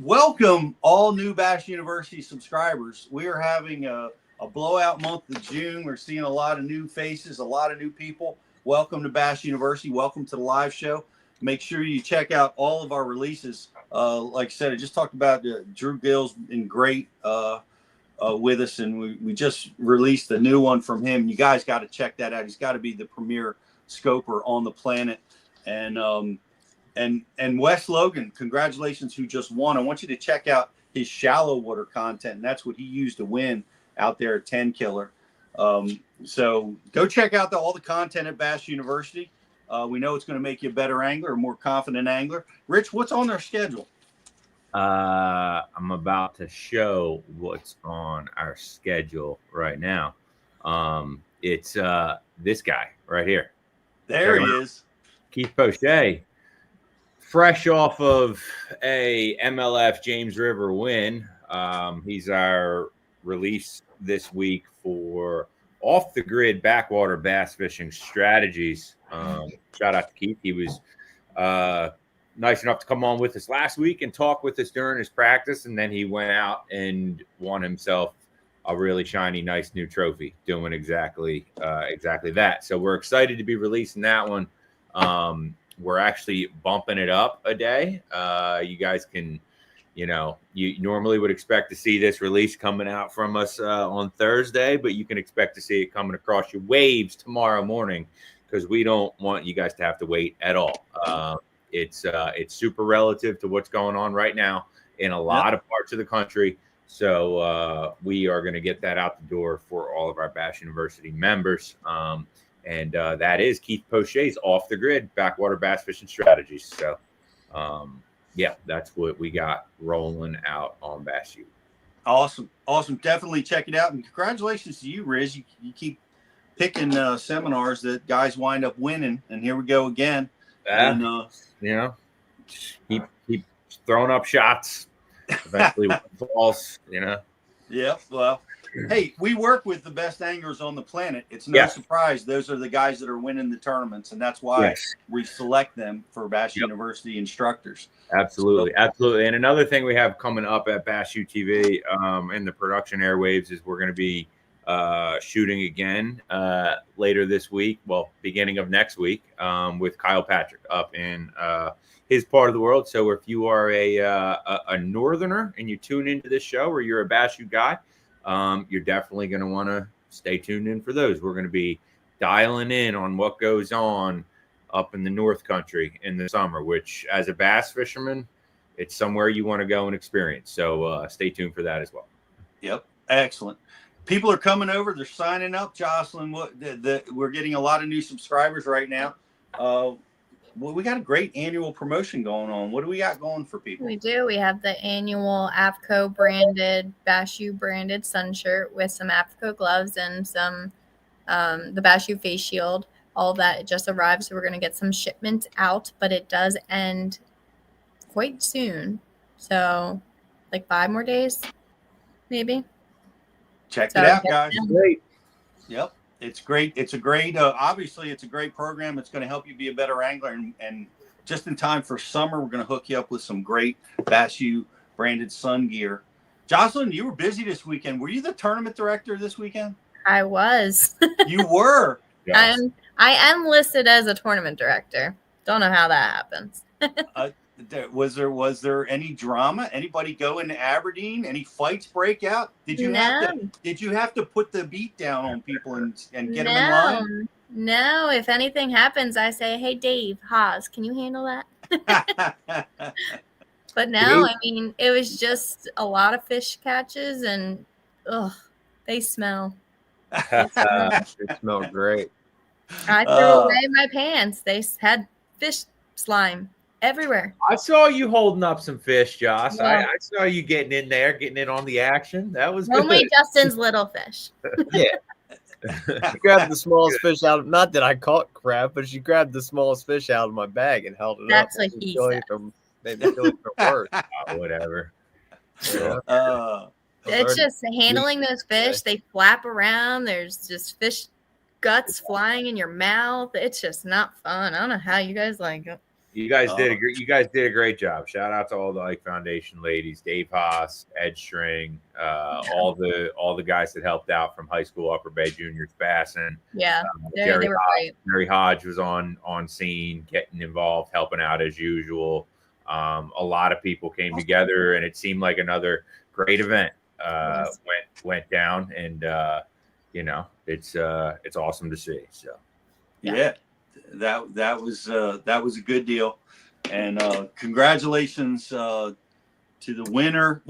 welcome all new Bass University subscribers. We are having a blowout month of June. We're seeing a lot of new faces, a lot of new people. Welcome to Bass University. Welcome to the live show. Make sure you check out all of our releases. Like I said, I just talked about Drew Gill's been great with us, and we just released a new one from him. You guys got to check that out. He's got to be the premier scoper on the planet. And Wes Logan, congratulations, who just won. I want you to check out his shallow water content, and that's what he used to win out there at Tenkiller. So go check out all the content at Bass University. We know it's going to make you a better angler, a more confident angler. Rich, what's on their schedule? I'm about to show what's on our schedule right now. It's this guy right here. There he is. Keith Pochet, fresh off of a MLF James River win. He's our release this week for off the grid backwater bass fishing strategies. Shout out to Keith. He was nice enough to come on with us last week and talk with us during his practice, and then he went out and won himself a really shiny, nice new trophy, doing exactly that. So we're excited to be releasing that one. We're actually bumping it up a day. You guys can, you normally would expect to see this release coming out from us on Thursday, but you can expect to see it coming across your waves tomorrow morning, because we don't want you guys to have to wait at all. It's super relative to what's going on right now in a lot of parts of the country. So we are going to get that out the door for all of our Bass University members. And that is Keith Poche's Off the Grid Backwater Bass Fishing Strategies. So, that's what we got rolling out on Bass U. Awesome. Definitely check it out. And congratulations to you, Riz. You keep picking seminars that guys wind up winning. And here we go again. Keep throwing up shots. Eventually falls, Yeah, well, hey, we work with the best anglers on the planet. It's no surprise those are the guys that are winning the tournaments, and that's why we select them for Bass University instructors. Absolutely. And another thing we have coming up at Bass U TV in the production airwaves is we're going to be shooting again later this week, beginning of next week, with Kyle Patrick up in his part of the world. So if you are a northerner and you tune into this show, or you're a Bass U guy, you're definitely going to want to stay tuned in for those. We're going to be dialing in on what goes on up in the North Country in the summer, which as a bass fisherman, it's somewhere you want to go and experience. So stay tuned for that as well. Yep. Excellent. People are coming over. They're signing up. Jocelyn, we're getting a lot of new subscribers right now. We got a great annual promotion going on. What do we got going for people? We do. We have the annual AFCO branded, Bass U branded sun shirt with some AFCO gloves and some the Bass U face shield. All of that just arrived, so we're going to get some shipments out, but it does end quite soon. So, like 5 more days, maybe. Check it out, guys. Great. Yep. It's great. It's a great, obviously, it's a great program. It's going to help you be a better angler. And just in time for summer, we're going to hook you up with some great Bass U branded sun gear. Jocelyn, you were busy this weekend. Were you the tournament director this weekend? I was. You were? Yes. I am listed as a tournament director. Don't know how that happens. Was there any drama? Anybody go into Aberdeen? Any fights break out? Did you have to put the beat down on people and get them in line? No. If anything happens, I say, "Hey, Dave Haas, can you handle that?" But no, I mean, it was just a lot of fish catches, and they smell. They smell great. I threw away my pants. They had fish slime everywhere. I saw you holding up some fish, Josh. Yeah. I saw you getting in on the action. That was only good. Justin's little fish. Yeah. She grabbed the smallest fish out of, not that I caught crab, but she grabbed the smallest fish out of my bag and held it That's up. what he said. Whatever. Yeah. It's just handling those fish. They flap around. There's just fish guts flying in your mouth. It's just not fun. I don't know how you guys like it. You guys did a great job. Shout out to all the Ike Foundation ladies, Dave Haas, Ed String, all the guys that helped out from high school, Upper Bay Juniors Bassin. Yeah, they were great. Jerry Hodge was on scene, getting involved, helping out as usual. A lot of people came together, and it seemed like another great event went down, and it's awesome to see. So yeah. That was a good deal, and congratulations to the winner.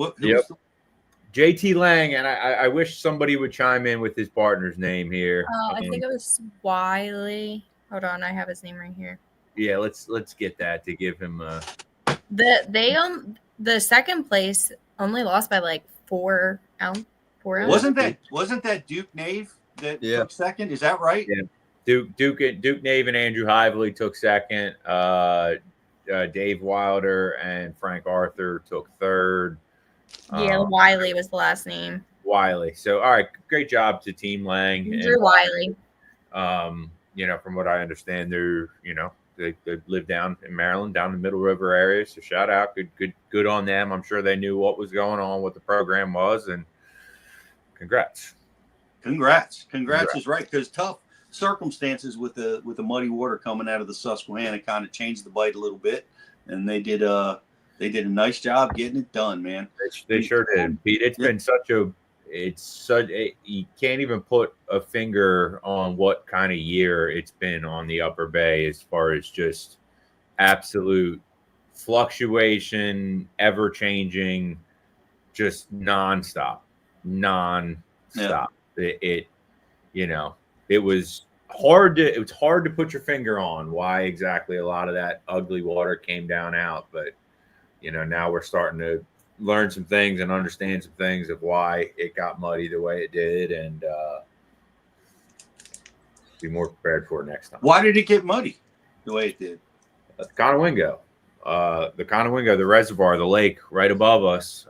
JT Lang, and I wish somebody would chime in with his partner's name here. I think it was Wiley. Hold on, I have his name right here. Yeah, let's get that to give him. The second place only lost by like 4 ounces. Wasn't that Duke Nave that took second? Is that right? Yeah. Duke Nave and Andrew Hively took second. Dave Wilder and Frank Arthur took third. Yeah, Wiley was the last name. Wiley. So, all right, great job to Team Lang. Andrew Wiley. From what I understand, they're They live down in Maryland, down in the Middle River area. So shout out, good on them. I'm sure they knew what was going on, what the program was, and congrats. Congrats is right, because tough circumstances with the muddy water coming out of the Susquehanna kind of changed the bite a little bit, and they did a nice job getting it done, man. They sure did, Pete. It's been you can't even put a finger on what kind of year it's been on the Upper Bay as far as just absolute fluctuation, ever changing, just nonstop. Yeah. It was hard to put your finger on why exactly a lot of that ugly water came down out, but now we're starting to learn some things and understand some things of why it got muddy the way it did, and be more prepared for it next time. Why did it get muddy the way it did? Conowingo, the reservoir, the lake right above us.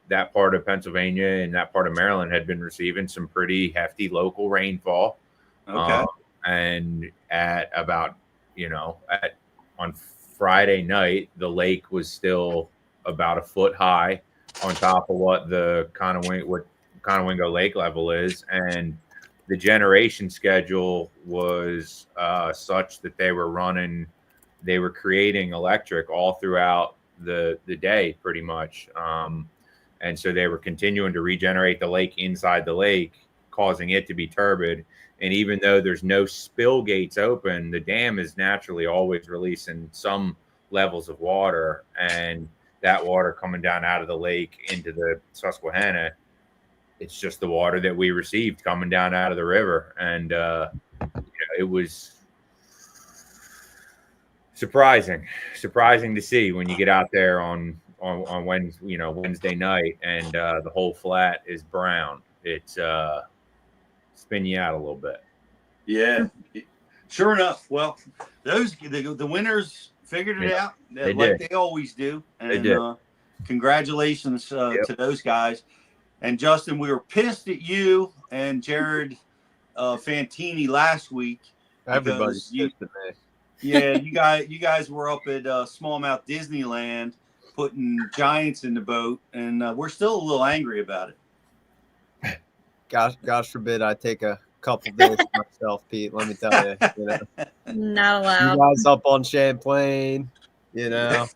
That part of Pennsylvania and that part of Maryland had been receiving some pretty hefty local rainfall. Okay. And at about, on Friday night, the lake was still about a foot high on top of what the Conowingo lake level is. And the generation schedule was such that they were creating electric all throughout the day pretty much. And so they were continuing to regenerate the lake inside the lake, causing it to be turbid. And even though there's no spill gates open, the dam is naturally always releasing some levels of water. And that water coming down out of the lake into the Susquehanna, it's just the water that we received coming down out of the river. And it was surprising to see when you get out there on Wednesday night and the whole flat is brown. It's spin you out a little bit. Yeah, sure enough. Well, the winners figured it out they always do. And they did. Congratulations to those guys. And Justin, we were pissed at you and Jared Fantini last week. Everybody's pissed at me. Yeah, you guys were up at Smallmouth Disneyland putting giants in the boat, and we're still a little angry about it. Gosh forbid I take a couple days for myself, Pete. Let me tell you. Not allowed. You guys up on Champlain, let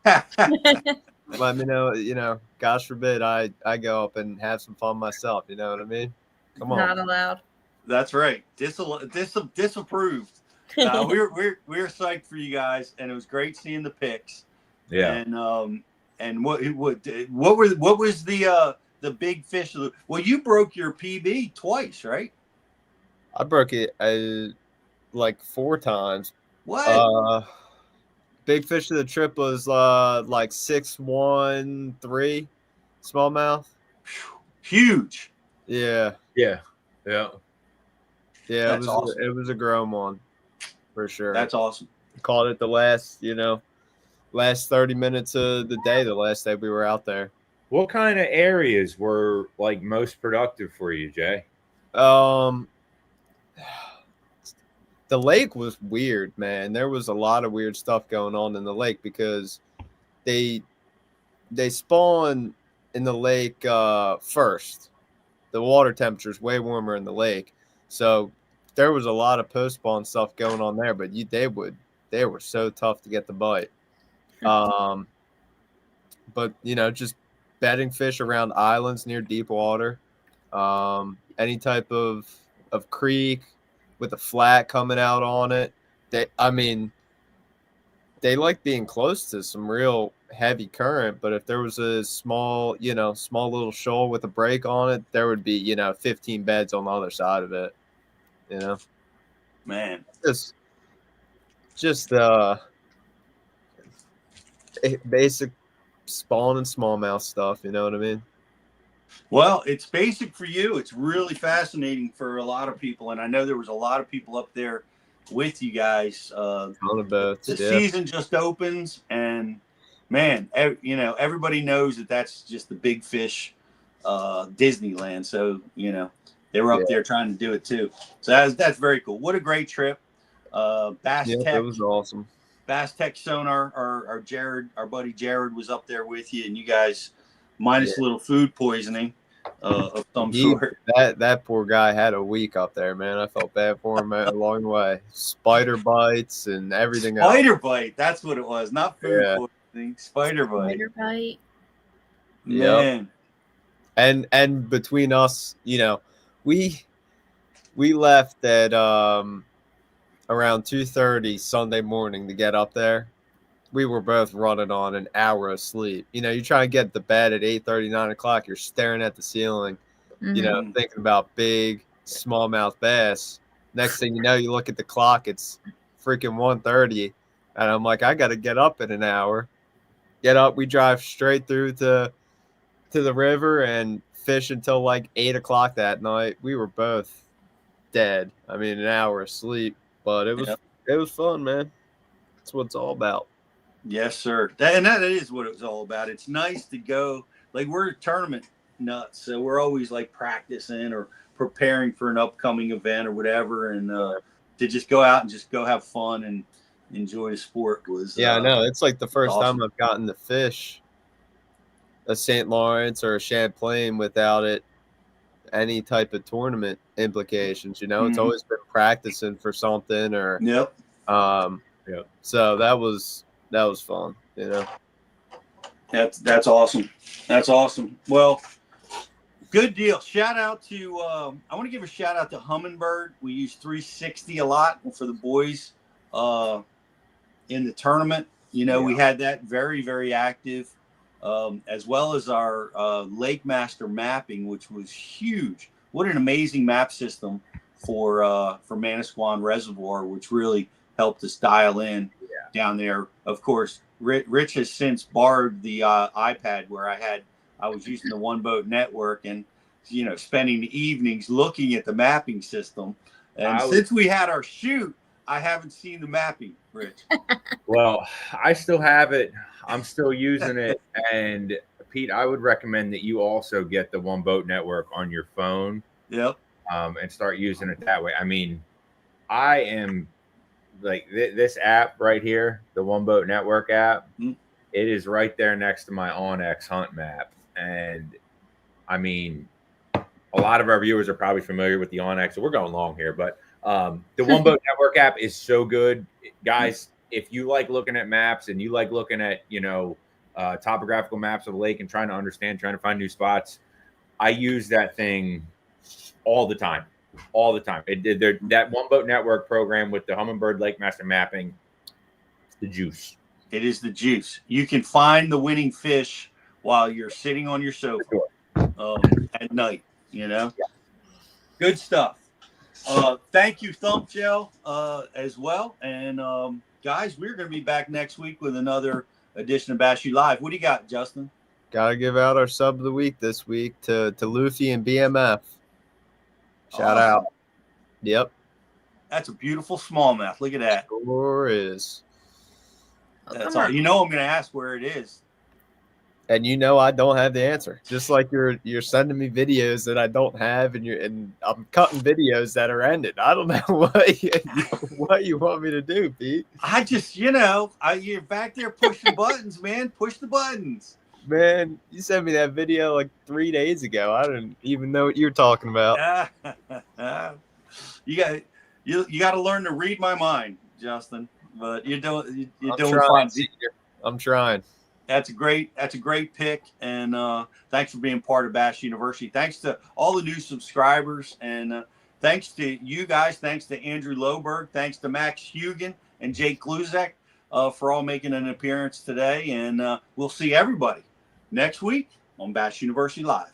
me know, gosh forbid I go up and have some fun myself. You know what I mean? Come on. Not allowed. That's right. Disapproved. We're psyched for you guys, and it was great seeing the pics. Yeah. And what was the big fish? Well, you broke your PB twice, right? I broke it like 4 times. What? Big fish of the trip was like 613 smallmouth. Huge. Yeah. It was awesome. It was a grown one for sure. That's awesome. Caught it the last 30 minutes of the day, the last day we were out there. What kind of areas were like most productive for you, Jay? The lake was weird, man. There was a lot of weird stuff going on in the lake because they spawn in the lake first. The water temperature is way warmer in the lake, so there was a lot of post spawn stuff going on there. But they were so tough to get the bite. But just bedding fish around islands near deep water, any type of creek with a flat coming out on it. They like being close to some real heavy current, but if there was a small little shoal with a break on it, there would be 15 beds on the other side of it. Man, just basic spawn and smallmouth stuff. You know what I mean? Well, it's basic for you. It's really fascinating for a lot of people, and I know there was a lot of people up there with you guys. On the boats. The season just opens, and man, everybody knows that's just the big fish Disneyland. So they were up there trying to do it too. So that's very cool. What a great trip. Bass Yeah, Tech. that was awesome. Bass Tech Sonar, our buddy Jared was up there with you, and you guys, minus a little food poisoning of some sort. That poor guy had a week up there, man. I felt bad for him a long way. Spider bites and everything else. Spider bite, that's what it was, not food poisoning. Spider bite. Spider bite. Man. Yep. And between us, you know, we left at around 2:30 Sunday morning to get up there. We were both running on an hour of sleep. You know, you try and get to bed at 8:30, 9 o'clock, you're staring at the ceiling, you know, thinking about big smallmouth bass. Next thing you know, you look at the clock, it's freaking 1:30. And I'm like, I got to get up in an hour. Get up, we drive straight through to the river and fish until like 8 o'clock that night. We were both dead. I mean, an hour of sleep. But it was fun, man. That's what it's all about. Yes, sir. That is what it was all about. It's nice to go. Like, we're tournament nuts, so we're always like practicing or preparing for an upcoming event or whatever. And to just go out and just go have fun and enjoy the sport was. Yeah, I know. It's like the first awesome. time I've gotten to fish a St. Lawrence or a Champlain without it any type of tournament implications. You know, it's always been practicing for something or so that was fun, you know. That's awesome. That's awesome. Well, good deal. Shout out to I want to give a shout out to Humminbird. We use 360 a lot for the boys in the tournament. You know, we had that very, very active. As well as our Lake Master mapping, which was huge. What an amazing map system for Manasquan Reservoir, which really helped us dial in down there. Of course, Rich has since borrowed the iPad where I was using the One Boat Network and, you know, spending the evenings looking at the mapping system. And since we had our shoot, I haven't seen the mapping, Rich. Well, I still have it. I'm still using it. And Pete, I would recommend that you also get the One Boat Network on your phone. Yep. And start using it that way. I mean, I am like this app right here, the One Boat Network app. It is right there next to my OnX Hunt map. And I mean, a lot of our viewers are probably familiar with the OnX. So we're going long here, but the One Boat Network app is so good, guys. If you like looking at maps and you like looking at, you know, topographical maps of the lake and trying to understand, trying to find new spots, I use that thing all the time. That One Boat Network program with the Humminbird Lake Master mapping, it's the juice. It is the juice. You can find the winning fish while you're sitting on your sofa at night, you know. Good stuff. Thank you, Thump Gel, as well. And guys, we're going to be back next week with another edition of Bass U Live. What do you got, Justin? Gotta give out our sub of the week this week to Luffy and BMF. Shout out. Yep. That's a beautiful smallmouth. Look at that. Sure is. That's all. You know I'm going to ask where it is. And you know I don't have the answer. Just like you're sending me videos that I don't have, and I'm cutting videos that are ended. I don't know what you want me to do, Pete. I just, you know, you're back there pushing buttons, man. Push the buttons. Man, you sent me that video like 3 days ago. I didn't even know what you were talking about. You got to learn to read my mind, Justin. But you're doing fine. I'm trying. That's a great pick, and thanks for being part of Bass University. Thanks to all the new subscribers, and thanks to you guys. Thanks to Andrew Loberg. Thanks to Max Hugan and Jake Kluzek for all making an appearance today. And we'll see everybody next week on Bass University Live.